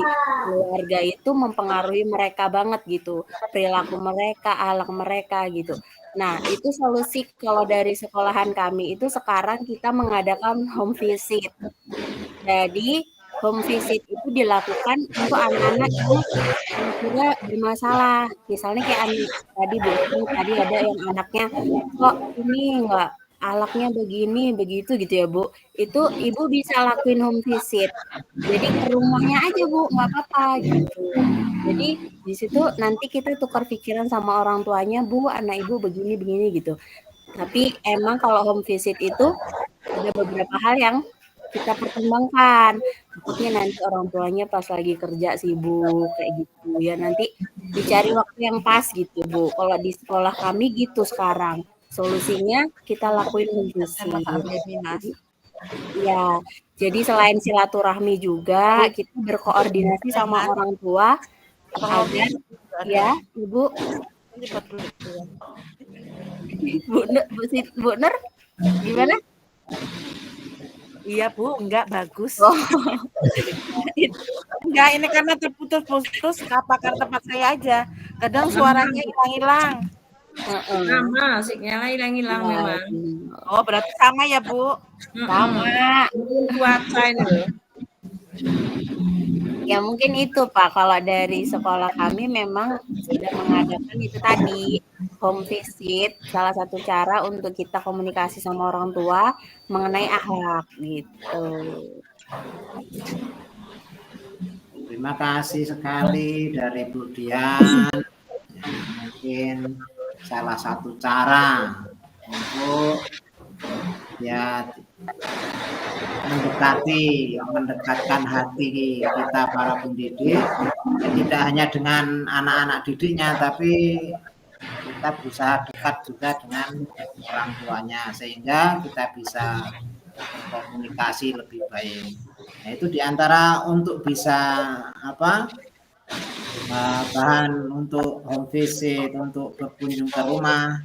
keluarga itu mempengaruhi mereka banget gitu. Perilaku mereka, akhlak mereka gitu. Nah, itu solusi kalau dari sekolahan kami itu sekarang kita mengadakan home visit. Jadi, home visit itu dilakukan untuk anak-anak yang kira bermasalah. Misalnya kayak anak tadi Bu, tadi ada yang anaknya kok ini enggak alaknya begini begitu gitu ya Bu, itu Ibu bisa lakuin home visit, jadi ke rumahnya aja Bu, nggak apa-apa gitu. Jadi di situ nanti kita tukar pikiran sama orang tuanya, Bu anak Ibu begini gitu. Tapi emang kalau home visit itu ada beberapa hal yang kita pertimbangkan, takutnya nanti orang tuanya pas lagi kerja sibuk kayak gitu ya, nanti dicari waktu yang pas gitu Bu. Kalau di sekolah kami gitu sekarang. Solusinya kita lakuin home visit. Ya, jadi selain silaturahmi juga kita berkoordinasi sama orang tua agar ya Ibu Bu Nur gimana? Iya Bu, enggak bagus. Enggak, ini karena terputus-putus apakah tempat saya aja. Kadang suaranya hilang-hilang. Sama, sinyalnya hilang-hilang memang. Oh, berarti sama ya, Bu? Sama. Mungkin cuaca ini loh. Ya mungkin itu Pak, kalau dari sekolah kami memang sudah mengadakan itu tadi, home visit, salah satu cara untuk kita komunikasi sama orang tua mengenai akhlak gitu. Terima kasih sekali dari Bu Dian. Mungkin salah satu cara untuk ya mendekatkan hati kita para pendidik, tidak hanya dengan anak-anak didiknya, tapi kita berusaha dekat juga dengan orang tuanya sehingga kita bisa komunikasi lebih baik. Nah, itu diantara untuk bisa bahan untuk home visit, untuk berkunjung ke rumah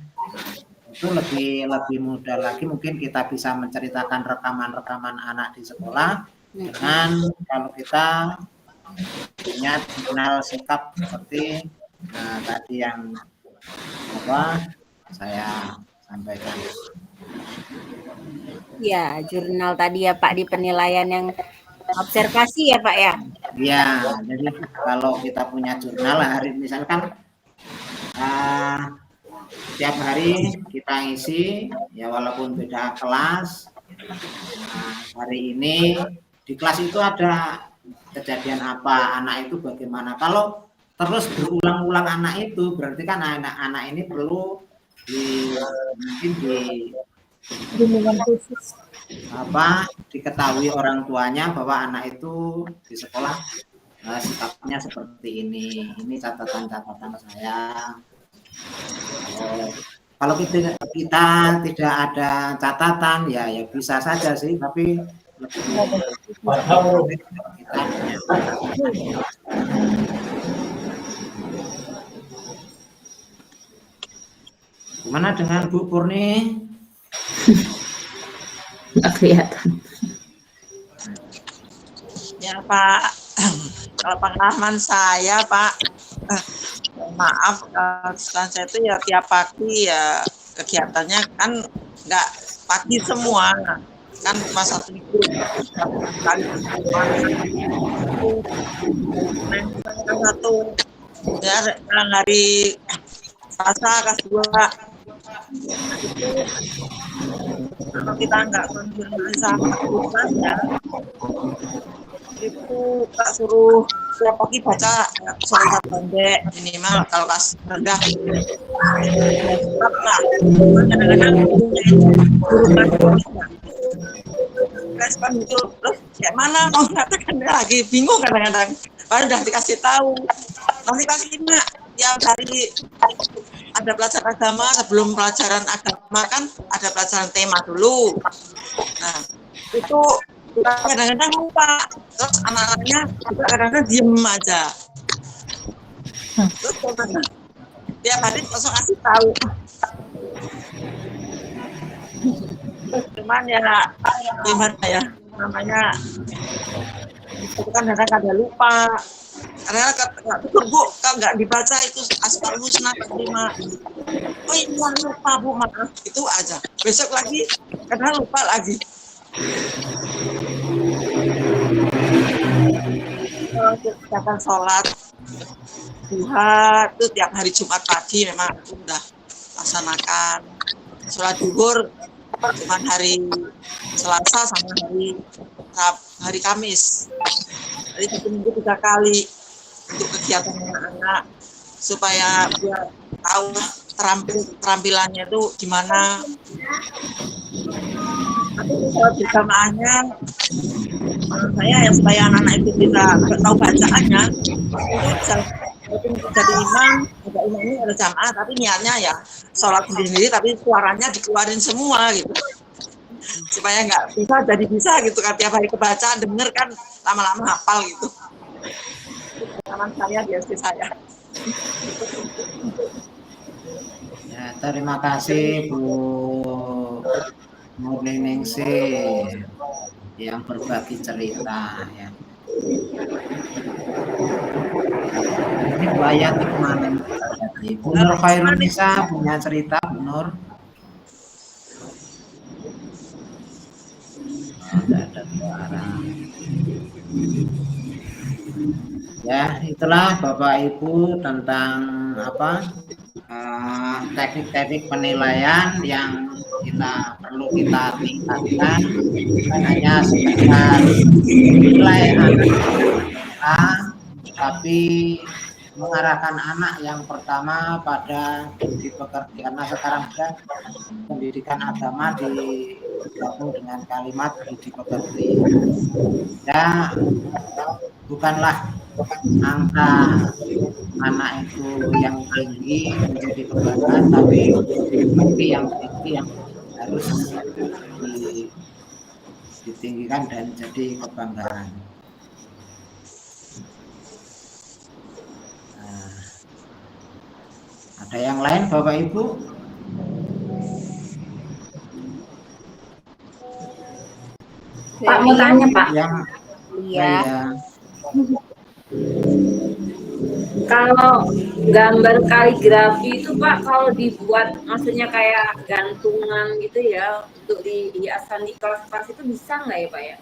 itu lebih mudah lagi. Mungkin kita bisa menceritakan rekaman anak di sekolah dengan kalau kita punya jurnal sikap seperti tadi yang saya sampaikan. Ya, jurnal tadi ya Pak, di penilaian yang observasi ya Pak ya? Iya, jadi kalau kita punya jurnal hari misalkan setiap hari kita ngisi ya walaupun beda kelas. Hari ini di kelas itu ada kejadian apa, anak itu bagaimana. Kalau terus berulang-ulang anak itu berarti kan anak-anak ini perlu diketahui orang tuanya bahwa anak itu di sekolah sikapnya seperti ini catatan saya. Kalau kita tidak ada catatan ya bisa saja sih, tapi lebih kita Gimana dengan Bu Purni? Nggak kelihatan. Ya Pak, kalau pengalaman saya Pak, maaf, saya itu ya tiap pagi ya kegiatannya kan nggak pagi semua, kan cuma satu minggu kali satu ya hari Selasa kelas 2 itu kalau kita nggak konfirmasi sama ya itu tak suruh setiap pagi baca surat pendek minimal kalau kelas rendah kadang-kadang gurunya itu guru kelas respon itu terus kayak mana mau katakan lagi bingung kadang-kadang padahal udah dikasih tahu nanti kasih nak tiap hari ada pelajaran agama sebelum pelajaran agama kan ada pelajaran tema dulu nah itu kadang-kadang lupa terus anak-anaknya juga kadang-kadang diem aja terus tiap hari langsung kasih tahu cuman ya gimana ya namanya itu kan kadang-kadang lupa karena betul Bu kalau nggak dibaca itu asmaul husna terima oh ini lupa Bu maaf itu aja besok lagi kadang lupa lagi kegiatan sholat duha itu tiap hari Jumat pagi memang udah laksanakan sholat zuhur cuman hari Selasa sama hari Kamis jadi satu minggu 3 kali untuk kegiatan anak-anak supaya dia tahu terampilannya itu gimana tapi kalau berjamaahnya menurut saya ya supaya anak-anak itu bisa tahu bacaannya itu bisa jadi imam ada imam ini ada jamaah tapi niatnya ya sholat sendiri tapi suaranya dikeluarin semua gitu supaya nggak bisa gitu kan tiap hari kebaca denger kan lama-lama hafal gitu teman saya biasa saya Ya, terima kasih Bu Nurningsih yang berbagi cerita ya. Ini Bu Ayati kemana? Bu Nur Khairun Nisa punya cerita Bu Nur? Ada suara. Ya, itulah Bapak Ibu tentang apa teknik-teknik penilaian yang perlu kita tingkatkan, bukan hanya sekedar nilai anak kita, tapi mengarahkan anak yang pertama pada budi pekerti karena sekarang kan pendidikan agama digabung dengan kalimat budi pekerti. Ya, bukanlah angka anak itu yang tinggi menjadi kebanggaan, tapi yang tinggi yang harus ditinggikan dan jadi kebanggaan. Nah, ada yang lain Bapak Ibu? Pak mau tanya Pak. Yang Iya. Kalau gambar kaligrafi itu Pak, kalau dibuat maksudnya kayak gantungan gitu ya untuk dihiasan di kelas-kelas itu bisa nggak ya Pak ya?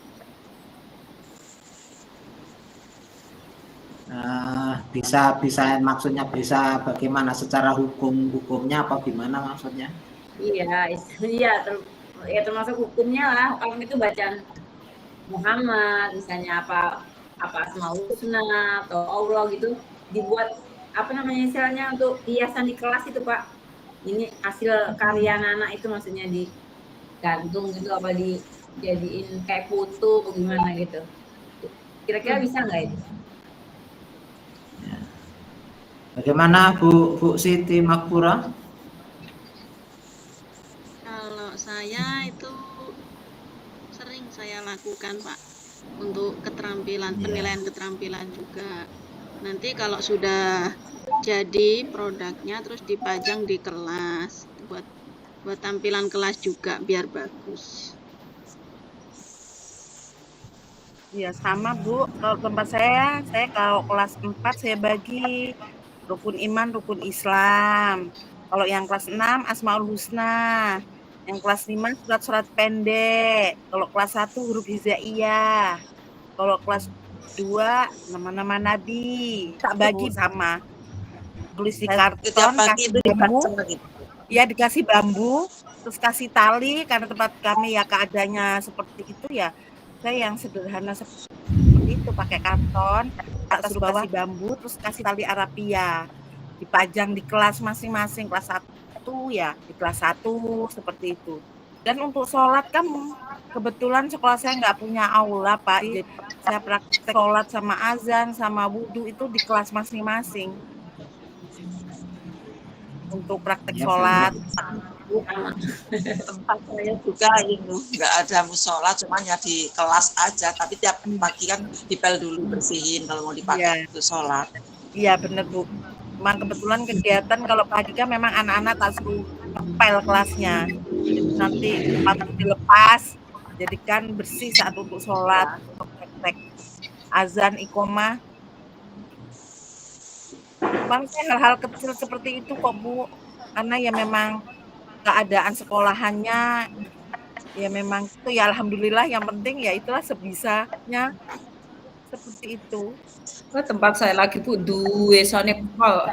Bisa maksudnya bisa bagaimana secara hukumnya apa gimana maksudnya? Iya, ya termasuk hukumnya lah. Kalau itu bacaan Muhammad misalnya apa Asmaul Husna atau Allah gitu dibuat apa namanya istilahnya untuk hiasan di kelas itu Pak. Ini hasil karya anak itu maksudnya digantung gitu apa dijadiin kayak foto bagaimana gitu. Kira-kira bisa nggak itu? Bagaimana Bu Siti Makpura? Kalau saya itu sering saya lakukan Pak untuk keterampilan penilaian keterampilan juga Nanti kalau sudah jadi produknya terus dipajang di kelas buat tampilan kelas juga biar bagus. Ya sama Bu, kalau tempat saya kalau kelas 4 saya bagi rukun iman, rukun Islam. Kalau yang kelas 6 Asmaul Husna. Yang kelas 5 surat-surat pendek. Kalau kelas 1 huruf hijaiyah. Kalau kelas 2 nama-nama nabi. Tak bagi sama. Tulis di karton, kasih bambu. Ya dikasih bambu, terus kasih tali karena tempat kami ya keadaannya seperti itu ya. Saya yang sederhana seperti itu pakai karton, atas bawah bambu, terus kasih tali Arabia, dipajang di kelas masing-masing, kelas 1 ya di kelas 1 seperti itu. Dan untuk sholat kan kebetulan sekolah saya nggak punya aula Pak, jadi saya praktek sholat sama azan sama wudhu itu di kelas masing-masing untuk praktek sholat. Tempat saya juga ini nggak ada musola, cuman ya di kelas aja. Tapi tiap pagi kan dipel dulu bersihin kalau mau dipakai untuk sholat. Iya bener Bu. Memang kebetulan kegiatan kalau pagi kan memang anak-anak tak suruh pel kelasnya. Nanti tempat dilepas, jadikan bersih saat untuk sholat, praktek azan, iqomah. Memang hal-hal kecil seperti itu kok Bu. Karena ya memang keadaan sekolahannya ya memang itu ya alhamdulillah, yang penting ya itulah sebisanya seperti itu. Tempat saya lagi Bu duwe sone pol.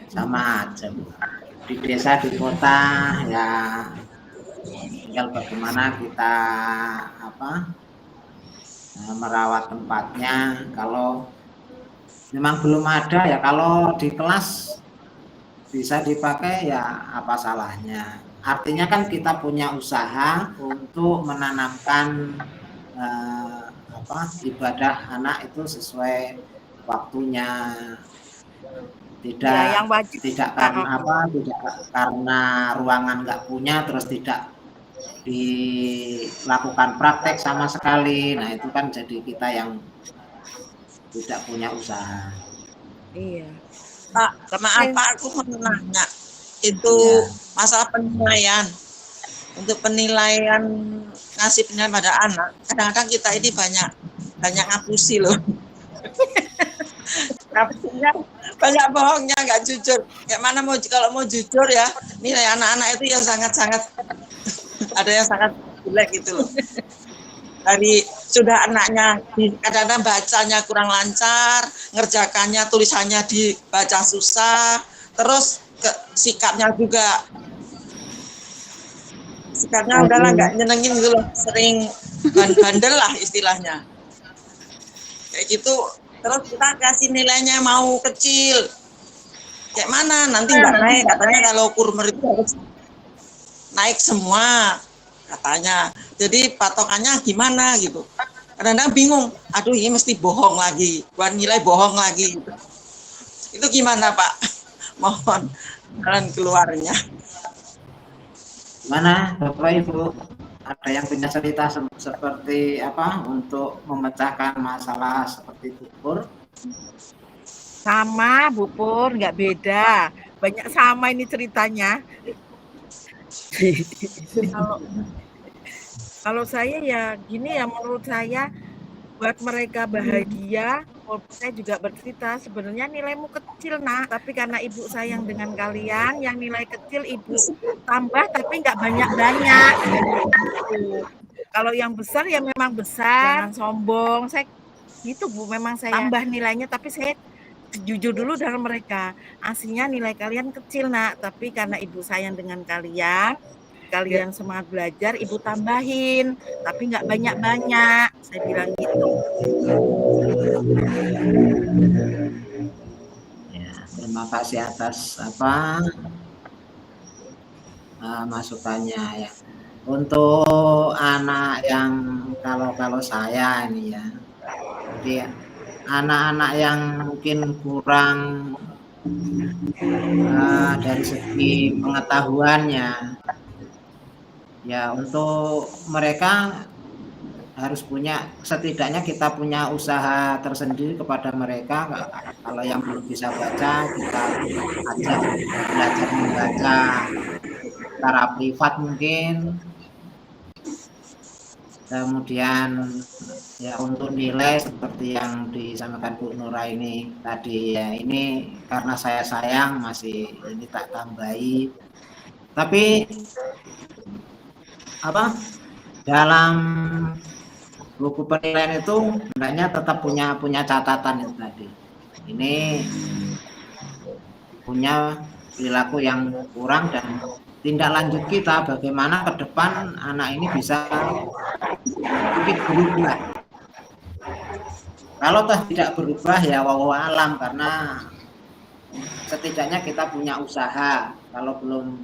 Sama aja Bu. Di desa di kota ya tinggal bagaimana kita merawat tempatnya. Kalau memang belum ada ya kalau di kelas bisa dipakai ya apa salahnya. Artinya kan kita punya usaha untuk menanamkan ibadah anak itu sesuai waktunya. Tidak ya, yang wajib. Tidak karena tidak karena ruangan nggak punya terus tidak dilakukan praktek sama sekali. Nah itu kan jadi kita yang tidak punya usaha. Iya. Pak, maaf Pak, aku mau nanya itu masalah penilaian. Untuk penilaian, ngasih penilaian pada anak, kadang-kadang kita ini banyak ngapusi loh. Ngapusinya banyak bohongnya, nggak jujur. Kayak mana kalau mau jujur ya, nilai anak-anak itu yang sangat-sangat ada yang sangat jelek gitu loh. Dari sudah anaknya kadang-kadang bacanya kurang lancar, ngerjakannya tulisannya dibaca susah, terus sikapnya juga udahlah nggak nyenengin gitu loh, sering bandel lah istilahnya kayak gitu. Terus kita kasih nilainya mau kecil, kayak mana nanti nggak naik katanya, kalau kurmer itu harus naik semua katanya. Jadi patokannya gimana gitu. Kadang-kadang bingung, aduh ini mesti bohong lagi, buat nilai bohong lagi. Itu gimana Pak? Mohon jalan keluarnya. Gimana Bapak Ibu? Ada yang punya cerita seperti apa untuk memecahkan masalah seperti itu Pur? Sama Bu Pur, nggak beda. Banyak sama ini ceritanya. Kalau saya ya gini ya, menurut saya buat mereka bahagia. Saya juga bercerita sebenarnya nilaimu kecil Nak, tapi karena ibu sayang dengan kalian, yang nilai kecil ibu tambah tapi nggak banyak-banyak. Kalau yang besar ya memang besar, jangan sombong. Saya gitu Bu, memang saya tambah nilainya, tapi saya jujur dulu dalam mereka. Aslinya nilai kalian kecil Nak, tapi karena ibu sayang dengan kalian semangat belajar, ibu tambahin, tapi nggak banyak-banyak. Saya bilang gitu. Ya, terima kasih atas masukannya ya. Untuk anak yang kalau saya ini ya, jadi anak-anak yang mungkin kurang dari segi pengetahuannya, ya untuk mereka harus punya, setidaknya kita punya usaha tersendiri kepada mereka. Kalau yang belum bisa baca, kita ajak belajar membaca secara privat mungkin. Kemudian ya untuk nilai seperti yang disampaikan Bu Nura ini tadi, ya ini karena saya sayang masih ini tak tambahi. Tapi apa, dalam buku penilaian itu hendaknya tetap punya catatan itu tadi. Ini punya perilaku yang kurang dan tindak lanjut kita bagaimana ke depan anak ini bisa sedikit berubah. Kalau toh tidak berubah ya wallahu alam, karena setidaknya kita punya usaha. Kalau belum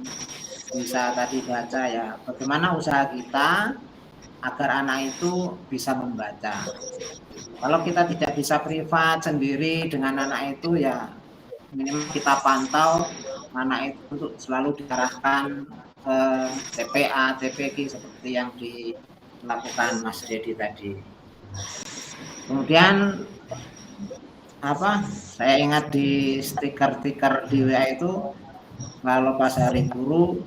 bisa tadi baca, ya bagaimana usaha kita agar anak itu bisa membaca. Kalau kita tidak bisa privat sendiri dengan anak itu, ya minimal kita pantau anak itu untuk selalu diarahkan ke TPA, TPG seperti yang dilakukan Mas Dedi tadi. Kemudian apa? Saya ingat di stiker-stiker di WA itu, kalau pas hari guru,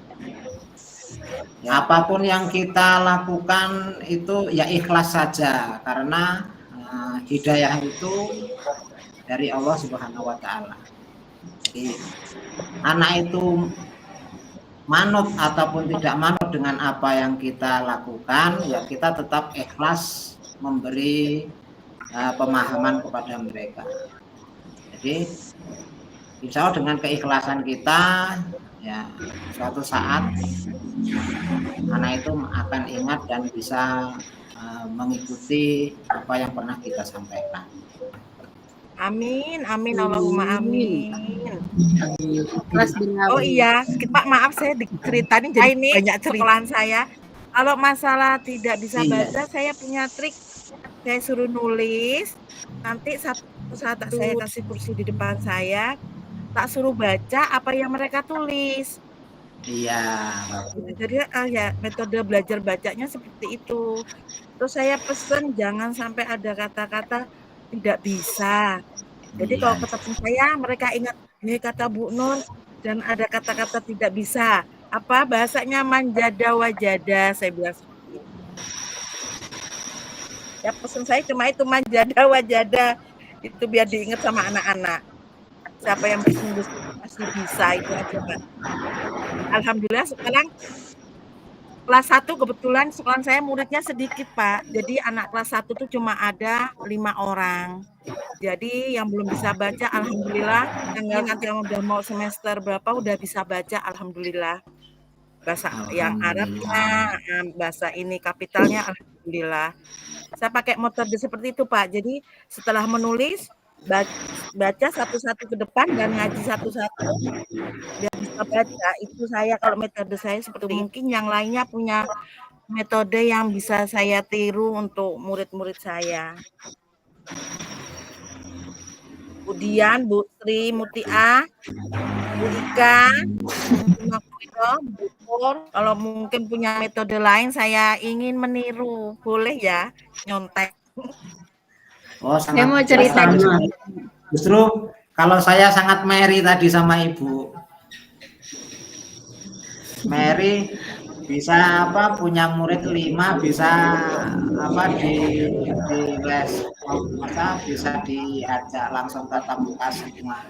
ya, apapun yang kita lakukan itu ya ikhlas saja, karena hidayah itu dari Allah Subhanahu wa Ta'ala. Jadi, anak itu manut ataupun tidak manut dengan apa yang kita lakukan, ya kita tetap ikhlas memberi pemahaman kepada mereka. Jadi insya Allah dengan keikhlasan kita, ya suatu saat anak itu akan ingat dan bisa mengikuti apa yang pernah kita sampaikan. Amin, amin, Allahumma amin. Kelas Oh iya, Pak maaf saya diceritain jadi ini banyak sekolahan saya. Kalau masalah tidak bisa baca, saya punya trik. Saya suruh nulis, nanti satu saat saya kasih kursi di depan saya, tak suruh baca apa yang mereka tulis. Iya. Jadi ya metode belajar bacanya seperti itu. Terus saya pesen jangan sampai ada kata-kata tidak bisa. Jadi kalau ketemu saya mereka ingat, ini kata Bu Nur dan ada kata-kata tidak bisa. Apa bahasanya manjada wajada, saya bilang seperti itu. Ya pesan saya cuma itu, manjada wajada, itu biar diingat sama anak-anak. Siapa yang pasti bisa itu aja, Pak. Alhamdulillah sekarang kelas 1 kebetulan sekolah saya muridnya sedikit, Pak. Jadi anak kelas 1 tuh cuma ada 5 orang. Jadi yang belum bisa baca alhamdulillah, yang nanti yang udah mau semester berapa udah bisa baca alhamdulillah. Bahasa yang Arabnya, bahasa ini kapitalnya alhamdulillah. Saya pakai metode seperti itu, Pak. Jadi setelah menulis baca satu-satu ke depan dan ngaji satu-satu biar bisa baca. Itu saya kalau metode saya seperti itu. Mungkin yang lainnya punya metode yang bisa saya tiru untuk murid-murid saya. Kemudian Bu Sri Mutia, Bu Ika, Bu Pur, kalau mungkin punya metode lain saya ingin meniru, boleh ya nyontek. Oh, saya mau cerita justru kalau saya sangat Mary tadi sama Ibu Mary, bisa apa punya murid 5, bisa apa di les masa bisa diajak langsung tatap muka semua.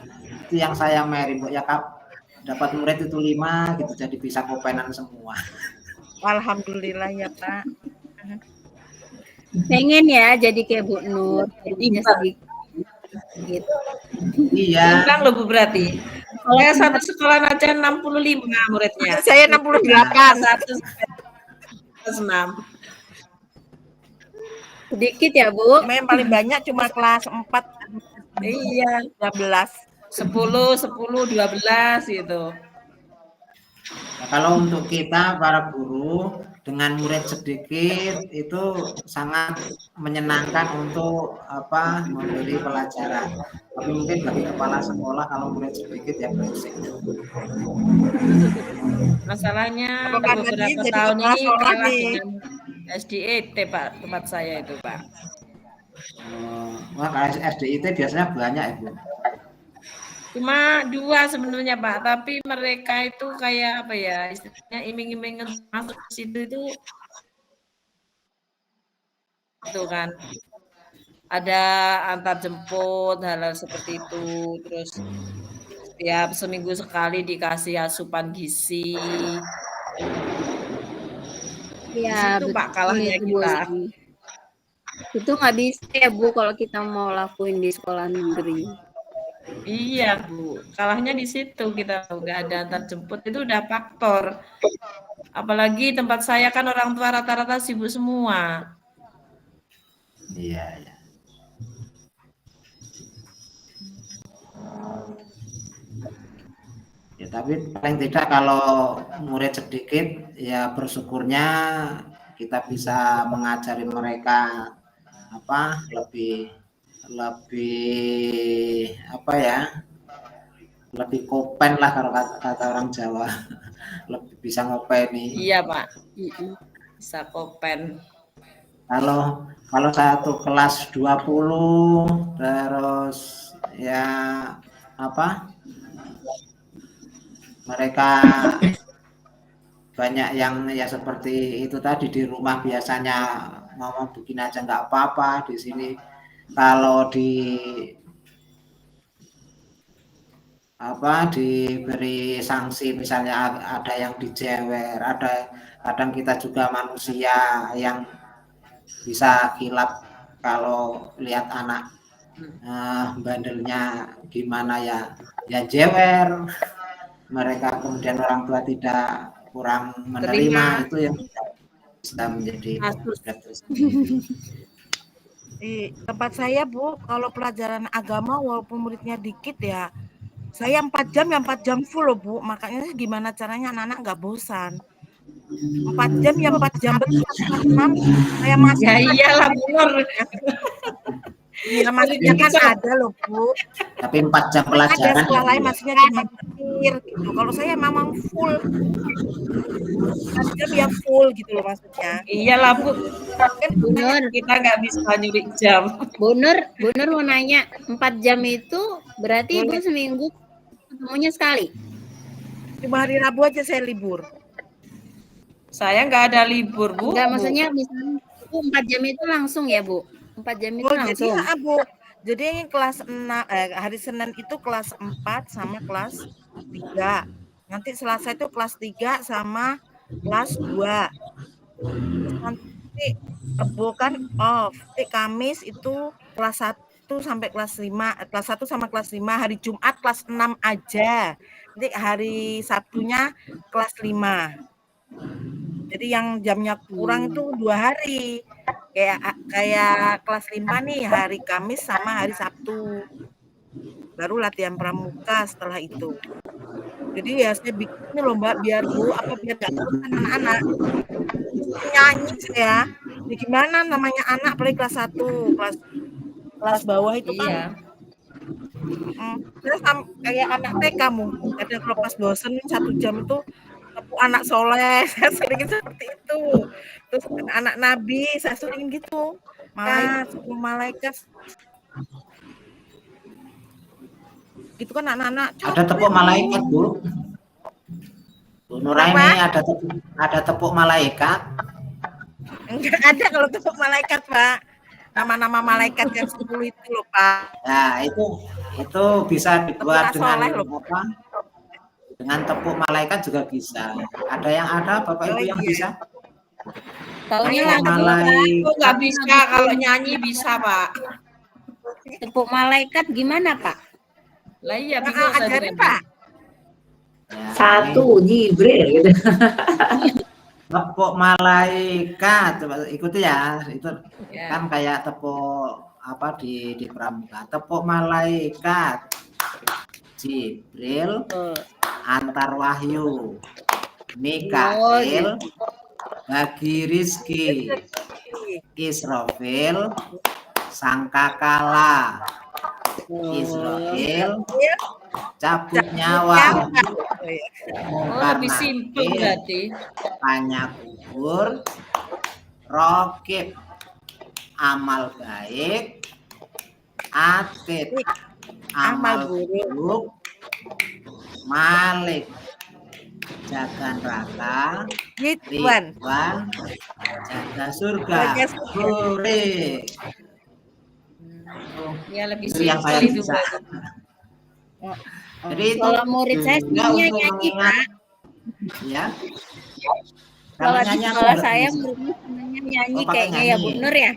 Itu yang saya Mary, Bu, ya Kak, dapat murid itu 5 gitu, jadi bisa kopenan semua. Alhamdulillah ya Pak. Pengen ya jadi kayak Bu Nur, gitu. Iya. Bang loh Bu, berarti saya satu sekolah aja 65 muridnya. Saya 68. 6. Sedikit ya Bu. Yang paling banyak cuma kelas 4. Iya, 12. 10, 12 gitu. Nah, kalau untuk kita para guru dengan murid sedikit itu sangat menyenangkan untuk apa memberi pelajaran. Tapi mungkin bagi kepala sekolah kalau murid sedikit ya berisik. Masalahnya beberapa tahun ini kalah dengan SDIT Pak, tempat saya itu Pak. Wah, kalau SDIT biasanya banyak Ibu. Cuma 2 sebenarnya Pak, tapi mereka itu kayak apa ya, istilahnya iming-iming masuk ke situ itu kan. Ada antar jemput, hal-hal seperti itu. Terus setiap seminggu sekali dikasih asupan gizi. Iya, Itu Pak betul kalahnya itu Bu kita. Eni. Itu nggak bisa ya Bu kalau kita mau lakuin di sekolah negeri. Iya Bu, kalahnya di situ kita nggak ada antar jemput itu udah faktor. Apalagi tempat saya kan orang tua rata-rata sibuk semua. Iya, iya. Ya, tapi paling tidak kalau murid sedikit, ya bersyukurnya kita bisa mengajari mereka lebih apa ya, lebih kopen lah kalau kata orang Jawa, lebih bisa ngopeni. Iya Pak, bisa kopen. Kalau satu kelas 20 terus ya mereka banyak yang ya seperti itu tadi, di rumah biasanya ngomong bikin aja nggak apa-apa, di sini kalau diberi sanksi misalnya ada yang dijewer, kadang kita juga manusia yang bisa kilap kalau lihat anak bandelnya gimana ya jewer, mereka kemudian orang tua tidak kurang menerima, itu yang bisa menjadi Di tempat saya Bu, kalau pelajaran agama walaupun muridnya dikit ya, saya 4 jam full loh Bu, makanya gimana caranya anak-anak nggak bosan. 4 jam betul, 6 saya masih. Ya iyalah benar. Iya maksudnya kan ada loh Bu. Tapi 4 jam pelajaran. Ada sekolah lain maksudnya dimaksir gitu. Kalau saya memang full 4 jam ya full gitu loh maksudnya. Iyalah Bu. Bu Nur, kita nggak bisa nyuri jam. Bu Nur mau nanya, 4 jam itu berarti Ibu seminggu ketemunya sekali? Cuma hari Rabu aja saya libur. Saya nggak ada libur Bu. Enggak, maksudnya misalnya itu 4 jam itu langsung ya Bu? 4 jam itu langsung? Jadi Bu, jadi kelas 6, hari Senin itu kelas 4 sama kelas 3. Nanti Selasa itu kelas 3 sama kelas 2. Terus nanti Rebo kan off. Nanti Kamis itu kelas 1 sampai kelas 5. Kelas 1 sama kelas 5. Hari Jumat kelas 6 aja. Nanti hari Sabtunya kelas 5. Jadi yang jamnya kurang itu 2 hari. Kayak kelas 5 nih hari Kamis sama hari Sabtu. Baru latihan pramuka setelah itu. Jadi ya saya bikin loh Mbak, biar biar gak bosan anak-anak. Nyanyi saya. Ya gimana namanya anak apalagi kelas 1, kelas bawah itu kan. Iya. Terus kayak anak TK mungkin. Kadang kalau pas bosen 1 jam itu anak soleh, saya sering seperti itu. Terus anak Nabi, saya sering gitu. Malaikat. Gitu kan anak-anak. Ada tepuk malaikat Bu. Bu Nuraini ada tepuk malaikat. Enggak ada kalau tepuk malaikat Pak. Nama-nama malaikat yang 10 itu loh Pak. Nah itu bisa dibuat dengan tepuk malaikat juga bisa. Ada yang Bapak Ibu yang bisa? Taunya Aku nggak bisa, kalau nyanyi bisa Pak. tepuk malaikat gimana Pak? Lah iya bingung saya Ajarin Pak. Ya, 1 Jibril gitu. Tepuk malaikat, coba ikuti ya. Itu Ya. kan kayak tepuk di pramuka. Tepuk malaikat. Jibril, antar wahyu. Mikail, bagi rizki. Israfil, sangkakala. Israel, cabut nyawa. Oh lebih simpel berarti. Tanya kubur, Rokib, amal baik. Atid, amal buruk. Malik, jaga neraka. Ridwan, jaga surga. Hore. Ya lebih Itu yang saya simpel itu, bisa. Bu. Jadi itu Kalau murid saya juga semuanya untuk nyanyi, mengingat, Pak. ya. Kalau di nyanyi apa sekolah enggak saya bisa? muridnya semuanya nyanyi Oh, pakai kayaknya ya Bu nyanyi. Nur ya.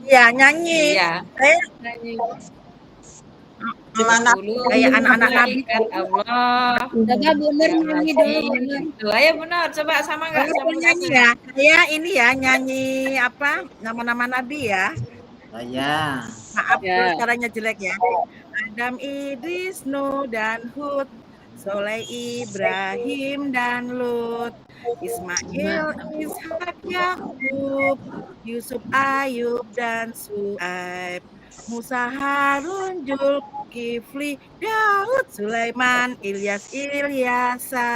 ya nyanyi. Iya. Saya Nyanyi. Gimana? kayak anak-anak Nabi. Malaikat Allah. Coba Bu Nur nyanyi dulu, Bu Nur. Tuh, ayo Bu Nur, coba sama enggak sama Saya nyanyi ya. Saya ini ya nyanyi apa nama-nama Nabi ya. Saya. Maaf Ya. kalau caranya jelek ya. Adam, Idris, Nuh dan Hud, Soleh, Ibrahim dan Lut, Ismail, Ishak, Yakub, Yusuf, Ayub dan Su'aib, Musa, Harun, Zulkifli, Daud, Sulaiman, Ilyas, Ilyasa,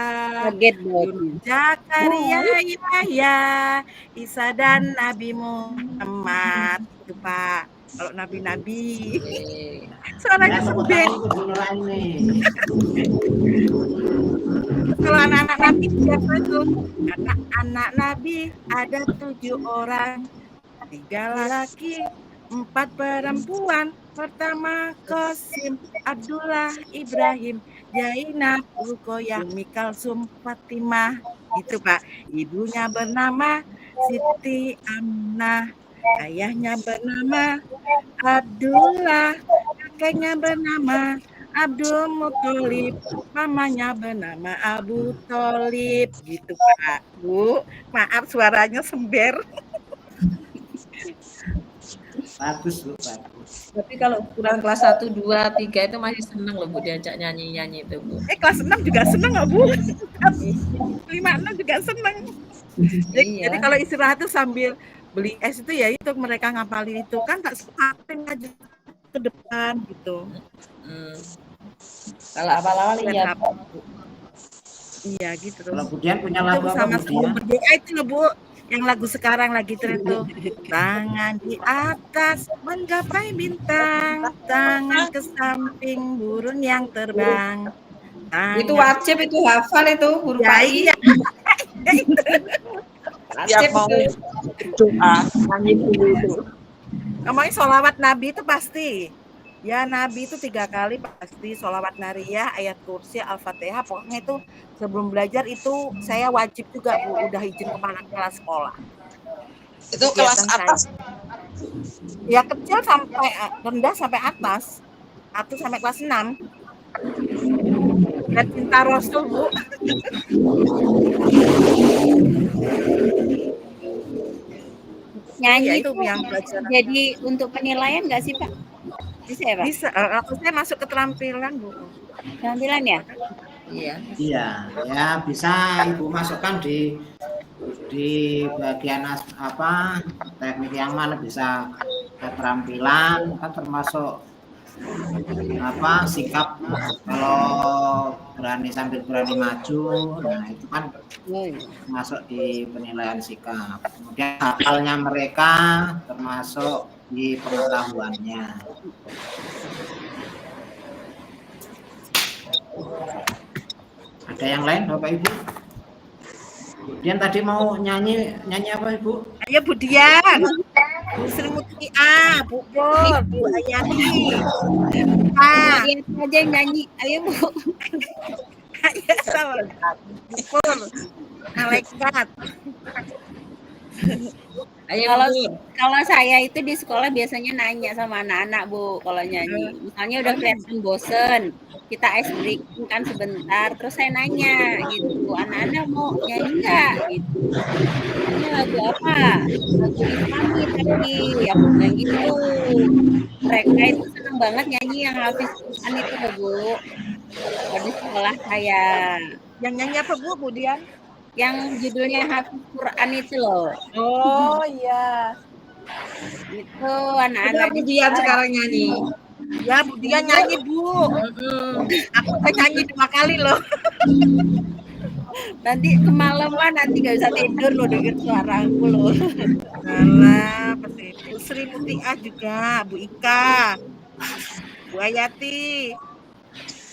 Kaget dong. Zakaria, Yahya, Isa dan Nabi Muhammad. Itu Pak. Kalau nabi-nabi suaranya sembek. Kalau anak-anak nabi siapa tuh? Anak-anak nabi ada 7 orang, 3 laki, 4 perempuan. Pertama Qasim, Abdullah, Ibrahim, Zainab, Ruqayyah, Mikalsum, Fatimah. Itu Pak. Ibunya bernama Siti Aminah. Ayahnya bernama Abdullah, kakeknya bernama Abdul Muthalib, mamanya bernama Abu Thalib. Gitu Pak, Bu. Maaf suaranya sember. Bagus Bu, bagus. Tapi kalau ukuran kelas 1, 2, 3 itu masih seneng loh Bu diajak nyanyi-nyanyi itu Bu. Kelas 6 juga seneng nggak Bu? 5, 6 juga seneng. Iya. Jadi kalau istirahat tuh sambil beli es itu ya itu mereka ngapalin itu kan tak semakin aja ke depan gitu. Kalau awal-awal iya. Iya gitu. Kalau Budian punya Itu lagu apa sama Budian? berdoa itu loh Bu, yang lagu sekarang lagi tren tuh. Tangan di atas menggapai bintang, tangan ke samping burung yang terbang. Itu wajib, itu hafal itu huruf Ya, I. iya. Tiap mau doa nyanyi dulu itu. Ngomongin sholawat Nabi itu pasti. Ya Nabi itu 3 kali pasti sholawat nariyah, ayat kursi, al-fatihah. Pokoknya itu sebelum belajar itu saya wajib juga Bu, udah izin kepala kelas sekolah. Itu kelas atas. Ya kecil sampai rendah sampai atas. 1 sampai kelas 6. Dan cinta Rasul Bu. Nyanyi Ya, itu itu yang belajar. jadi untuk penilaian nggak sih Pak? Bisa ya Pak? Bisa. Saya masuk keterampilan Bu. Penampilan ya? Iya. Iya, ya bisa Ibu masukkan di bagian apa teknik yang mana bisa keterampilan kan termasuk apa sikap kalau berani sambil berani maju, nah itu kan masuk di penilaian sikap. Kemudian hafalnya mereka termasuk di pengetahuannya. Ada yang lain Bapak Ibu? Kemudian tadi mau nyanyi apa Ibu? Ayo Bu Dian. Bu Sri Mutia, Bu Pur, Bu Ayani. Dia aja yang nyanyi. Ayo Bu. Ayo sama. Bu Pur. Malaikat. Ayo Kalau saya itu di sekolah biasanya nanya sama anak-anak Bu kalau nyanyi. Misalnya udah kelihatan bosen, kita ice breaking kan sebentar, terus saya nanya gitu, anak-anak mau nyanyi nggak? Gitu. Ini lagu apa? Lagu Islami tapi yang gitu. Mereka itu senang banget nyanyi yang Hafiz Quran itu loh Bu. Kalau di sekolah saya. Yang nyanyi apa Bu Dian? Yang judulnya Hafiz Quran itu loh. Oh iya. Itu anak-anak Bu Dian sekarang nyanyi. Ya Bu Dian nyanyi Bu. Aku udah nyanyi 2 kali loh. Nanti kemalaman nanti gak bisa tidur loh denger suara aku loh. Alah, pasti Bu Sri Mutiah juga, Bu Ika, Bu Ayati,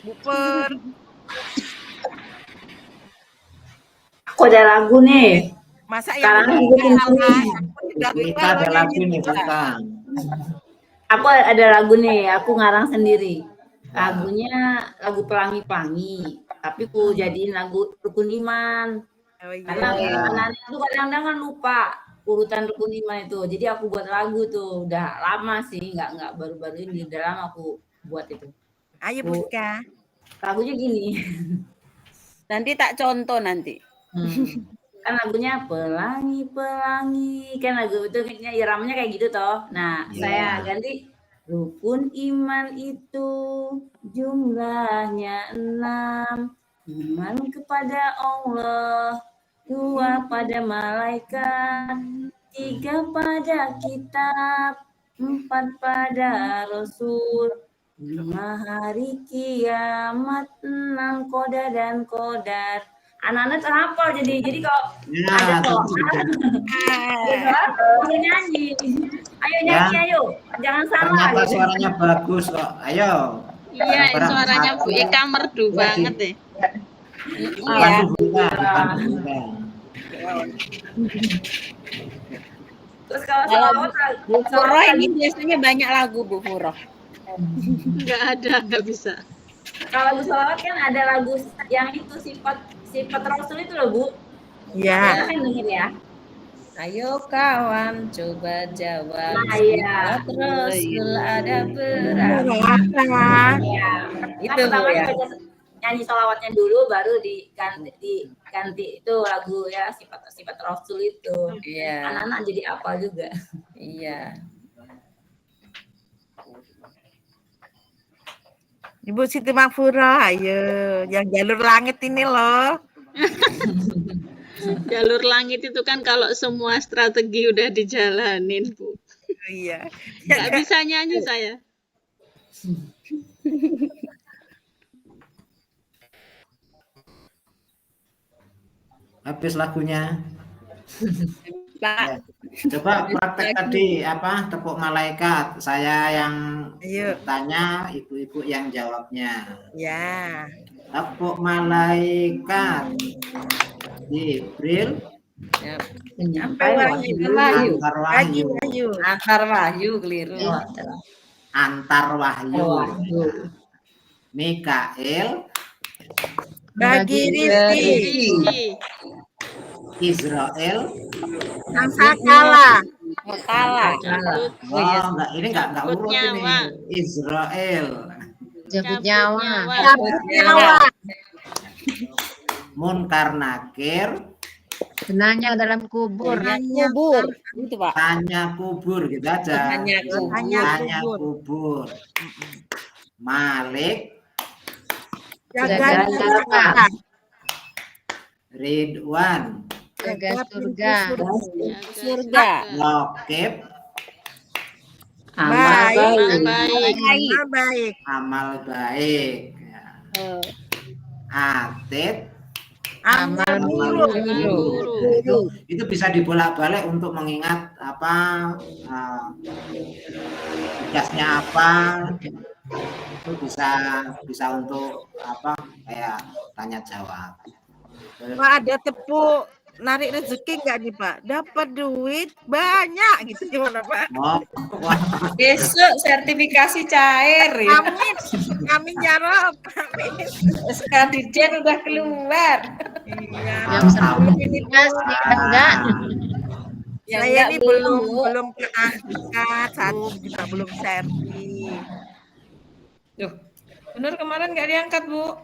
Bu Per. Aku ada lagu nih. Masa yang Sekarang udah juga kalah, ini. aku tidak Bu Ika kalau ada lagu nyanyi nih, Bu Ika. Aku ada lagu nih, aku ngarang sendiri. Lagunya lagu Pelangi-Pelangi, tapi ku jadiin lagu Rukun Iman. Oh Karena iya. anak-anak itu kadang-kadang kan lupa urutan Rukun Iman itu. Jadi aku buat lagu tuh, udah lama sih, nggak baru-baru ini, udah lama aku buat itu. Ayo Bu Ika. Lagunya gini. Nanti tak contoh nanti. Kan lagunya pelangi-pelangi, kan lagu itu kayaknya iramanya kayak gitu toh. Nah, saya ganti rukun iman itu jumlahnya 6. Iman kepada Allah, 2 pada malaikat, 3 pada kitab, 4 pada Rasul, 5 hari kiamat, 6 qada dan qadar. Anak-anak terhafal jadi kalau ada soal bisa nyanyi. Ayo nyanyi ayo, jangan salah. Ternyata suaranya bagus kok. Ayo. Iya, suaranya Bu Ika merdu banget deh. Bantu Bu Ika, bantu Bu Ika. Terus kalau Bu Furo ini biasanya banyak lagu Bu Furo. Nggak ada, nggak bisa. kalau lagu salawat kan ada lagu yang itu sifat Rasul itu loh Bu. Iya. Kan denger ya. Ayo kawan, coba jawab. Nah, iya. Rasul ada berapa? Iya. Itu Bu pertama ya. baca nyanyi salawatnya dulu, baru diganti itu lagu ya sifat Rasul itu. Iya. Anak-anak jadi apal juga. Iya. Ibu Siti Mahfura, ayo. Yang jalur langit ini loh. Jalur langit itu kan kalau semua strategi udah dijalanin, Bu. Iya. Nggak bisa nyanyi saya. Habis lagunya. Pak. Coba praktek tadi apa tepuk malaikat. Saya yang tanya, ibu-ibu yang jawabnya. Ya. Tepuk malaikat. Jibril. Antar wahyu keliru. Antar wahyu. Mikael. Bagi rizki. Israel. Sangkakala. Oh, ini enggak urut ini. Israel. Jemput nyawa. Munkar Nakir. Benarnya dalam kubur. Itu Pak. Tanya kubur gitu aja. Tanya kubur. Malik. Jaga Ridwan. Jaga surga. Lokib. Amal baik. Atid. Amal buruk. Itu bisa dibolak-balik untuk mengingat apa tugasnya apa. Itu bisa untuk apa kayak tanya jawab. Pak, ada tepuk narik rezeki nggak nih Pak? Dapat duit banyak gitu gimana Pak? Besok sertifikasi cair ya. Amin ya Rob. Kandidat udah keluar. Iya. Jam 10 ini enggak. Saya ini belum ke angkat, satu juga belum servis. Duh, bener kemarin nggak diangkat Bu?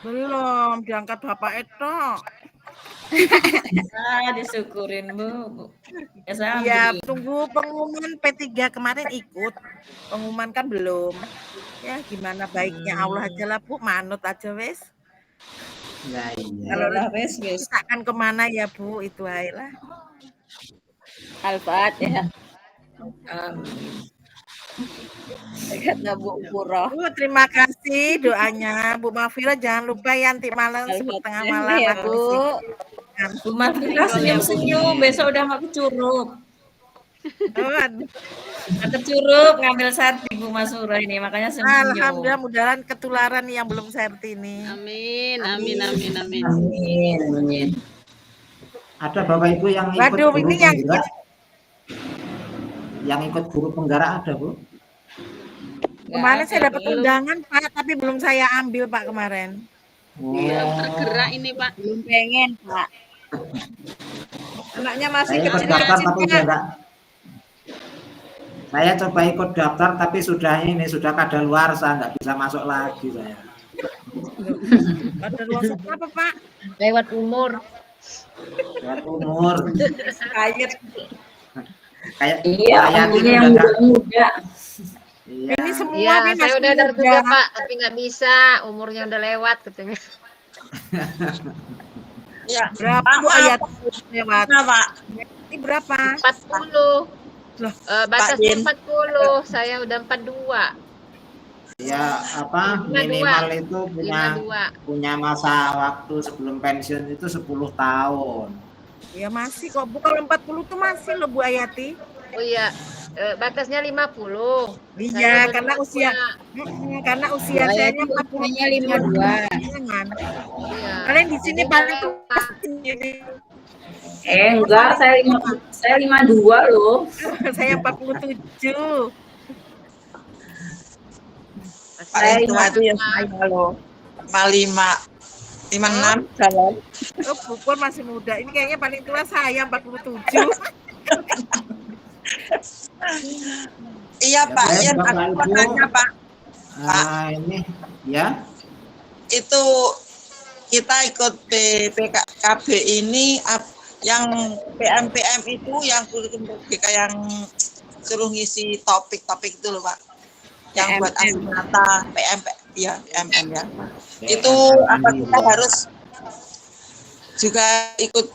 Belum diangkat Bapak itu. Disyukurin Bu. Ya tunggu pengumuman P3 kemarin ikut, pengumuman kan belum. Ya gimana baiknya Allah aja lah Bu, manut aja wes. Ya, iya. Kalau wes akan kemana ya Bu, itu aja lah. Al-Fatihah. Amin. kata Bu Puro. Bu, terima kasih doanya. Bu Mafira jangan lupa ya nanti malam setengah malam ya, aku Bu. di sini. Bu Mafira senyum-senyum, besok udah mau kecurup. Udah kecurup ngambil serti Bu Masura ini, makanya senyum. Alhamdulillah, mudahan ketularan yang belum serti ini. Amin, amin, amin, amin. Amin, amin. Ada Bapak Ibu yang ikut Waduh, guru ini yang penggerak? Yang ikut guru penggerak ada, Bu? kemarin saya dapat undangan Pak, tapi belum saya ambil Pak kemarin. Belum tergerak ini Pak. Belum pengen Pak. Anaknya masih Saya ikut daftar tapi udah enggak. Saya coba ikut daftar tapi sudah kadaluarsa, nggak bisa masuk lagi saya. Kadaluarsa apa Pak? Lewat umur. Lewat umur. Kayak Iya, umurnya yang muda-muda. Iya. Ini semua Iya, nih saya masih udah muda. juga Pak, tapi nggak bisa, umurnya udah lewat katanya. Ya, Berapa Pak, Bu ayat lewat? Pak? Ini berapa? 40. Loh, Batasnya Din. 40, saya udah 42. Ya apa 52. minimal itu 52. punya masa waktu sebelum pensiun itu 10 tahun. Ya masih kok. Bu kalau 40 tuh masih loh Bu Ayati. Oh iya, batasnya 50. Iya, Saya karena baru usia karena usia Bu saya Ayati 40. usianya 52. Jangan. Iya. Kalian di sini paling tua. Enggak, saya 52 loh. Saya 47. Paling tua itu ya saya loh. 56 jalan. Oh, Bu Pur masih muda. Ini kayaknya paling tua saya 47. Iya Pak, baik, Ian, Bapak aku mau Ibu. tanya Pak. Ini ya. Itu kita ikut PKB ini yang PM itu yang kurikulum BK yang suruh ngisi topik-topik itu loh Pak. Yang buat aksi nyata ya PMM ya. Itu apa kita harus juga ikut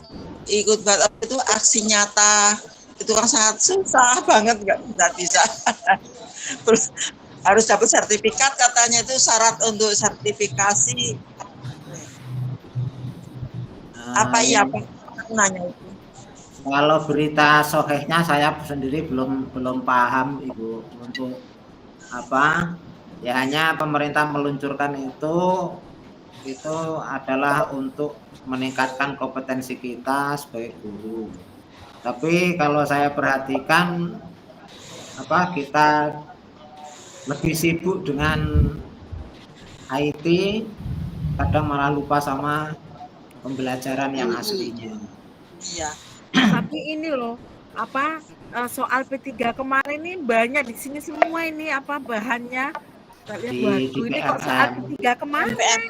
buat itu aksi nyata, itu kan sangat susah banget, nggak bisa. Terus harus dapat sertifikat, katanya itu syarat untuk sertifikasi. Apa iya Pak? Aku nanya itu. Kalau berita sohehnya saya sendiri belum paham Ibu untuk apa. Ya hanya pemerintah meluncurkan itu adalah untuk meningkatkan kompetensi kita sebagai guru. Tapi kalau saya perhatikan kita lebih sibuk dengan IT, kadang malah lupa sama pembelajaran yang aslinya. Iya. Tapi ini loh, soal P3 kemarin ini banyak di sini semua ini bahannya. Kita lihat bahanku ini kok soal P3 kemarin.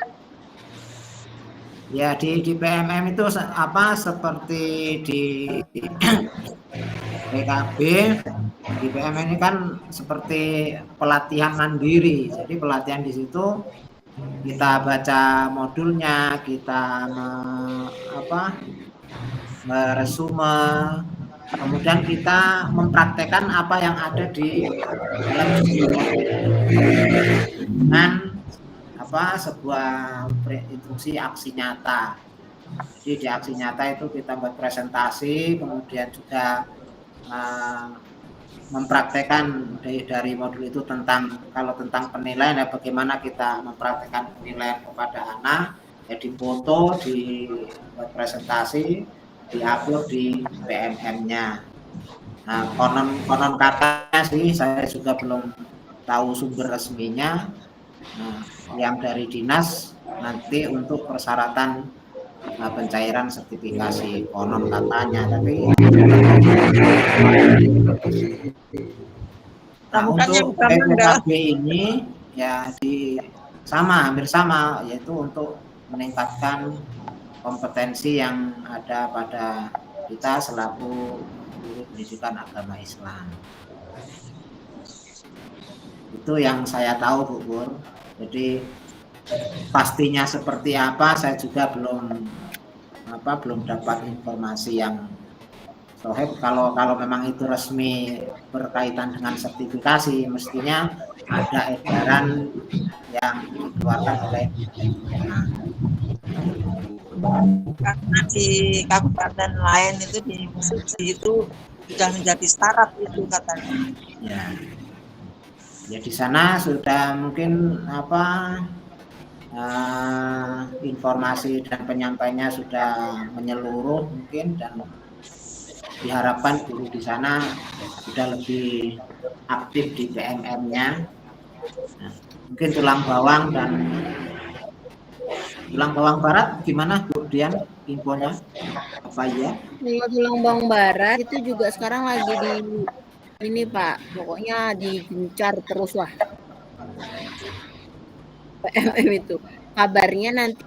Ya di PMM itu seperti di PKB, di PMM ini kan seperti pelatihan mandiri. Jadi pelatihan di situ kita baca modulnya, kita meresume, kemudian kita mempraktekkan apa yang ada di dalam dengan sebuah instruksi aksi nyata. Jadi di aksi nyata itu kita buat presentasi, kemudian juga mempraktekkan dari modul itu tentang penilaian ya, bagaimana kita mempraktekkan penilaian kepada anak, ya difoto, dibuat presentasi, diupload di PMM-nya. Nah, konon katanya sih saya juga belum tahu sumber resminya. Nah, yang dari dinas nanti untuk persyaratan pencairan sertifikasi konon katanya, tapi untuk PKB ini ya hampir sama, yaitu untuk meningkatkan kompetensi yang ada pada kita selaku guru pendidikan agama Islam. Itu yang saya tahu Bu Pur. Jadi pastinya seperti apa saya juga belum dapat informasi yang Sohib, kalau memang itu resmi berkaitan dengan sertifikasi, mestinya ada edaran yang dikeluarkan oleh Karena di kabupaten lain itu di Suci itu sudah menjadi syarat itu katanya. Ya di sana sudah mungkin informasi dan penyampaiannya sudah menyeluruh mungkin, dan diharapkan guru di sana sudah lebih aktif di PMM-nya. Nah, mungkin tulang bawang barat gimana Bu Dian infonya? Apa ya? Tulang bawang barat itu juga sekarang lagi di ini Pak, pokoknya digencar terus lah. PMM itu kabarnya nanti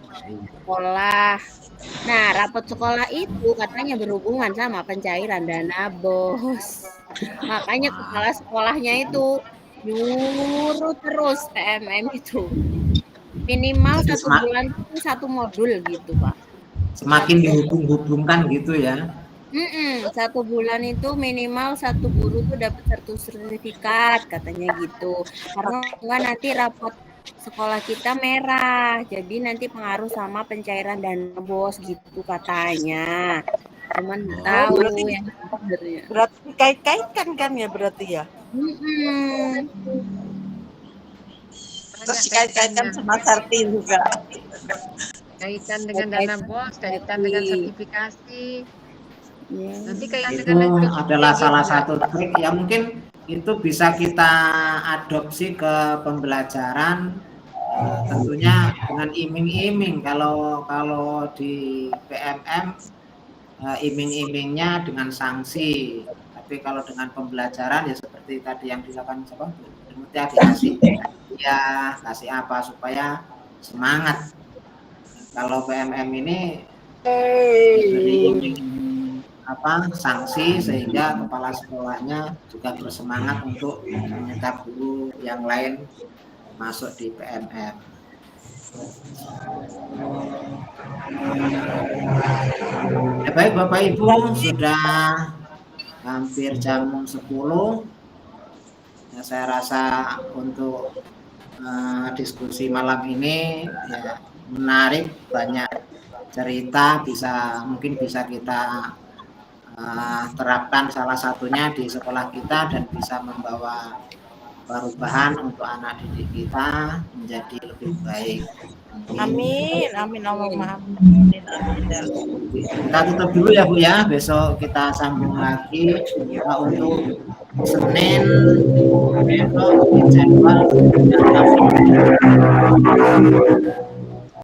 sekolah. Nah, rapat sekolah itu katanya berhubungan sama pencairan dana BOS. Makanya kepala sekolahnya itu nyuruh terus PMM itu. Minimal Jadi 1 bulan itu 1 modul gitu, Pak. Semakin dihubung-hubungkan gitu ya. 1 bulan itu minimal 1 guru tuh dapat 1 sertifikat katanya gitu. Karena enggak nanti rapat sekolah kita merah, jadi nanti pengaruh sama pencairan dana BOS gitu katanya. Cuman tahu berarti, yang sebenarnya. Berarti kait-kaitkan kan ya berarti ya? Terus dikait-kaitkan sama serti juga. Kaitan dengan dana BOS, kaitan dengan sertifikasi. Nanti kaitan Itu dengan adalah salah satu trik yang mungkin itu bisa kita adopsi ke pembelajaran, tentunya dengan iming-iming. Kalau di PMM iming-imingnya dengan sanksi, tapi kalau dengan pembelajaran ya seperti tadi yang dilakukan dikasih ya kasih apa supaya semangat. Kalau PMM ini diberi sanksi sehingga kepala sekolahnya juga bersemangat untuk menyekat guru yang lain masuk di PMM. Ya, baik Bapak Ibu, sudah hampir jam 10. Ya, saya rasa untuk diskusi malam ini ya menarik, banyak cerita, mungkin bisa kita terapkan salah satunya di sekolah kita dan bisa membawa perubahan untuk anak didik kita menjadi lebih baik. Amin, amin Allahumma Kita tutup dulu ya Bu ya, besok kita sambung lagi untuk Senin besok di jadwal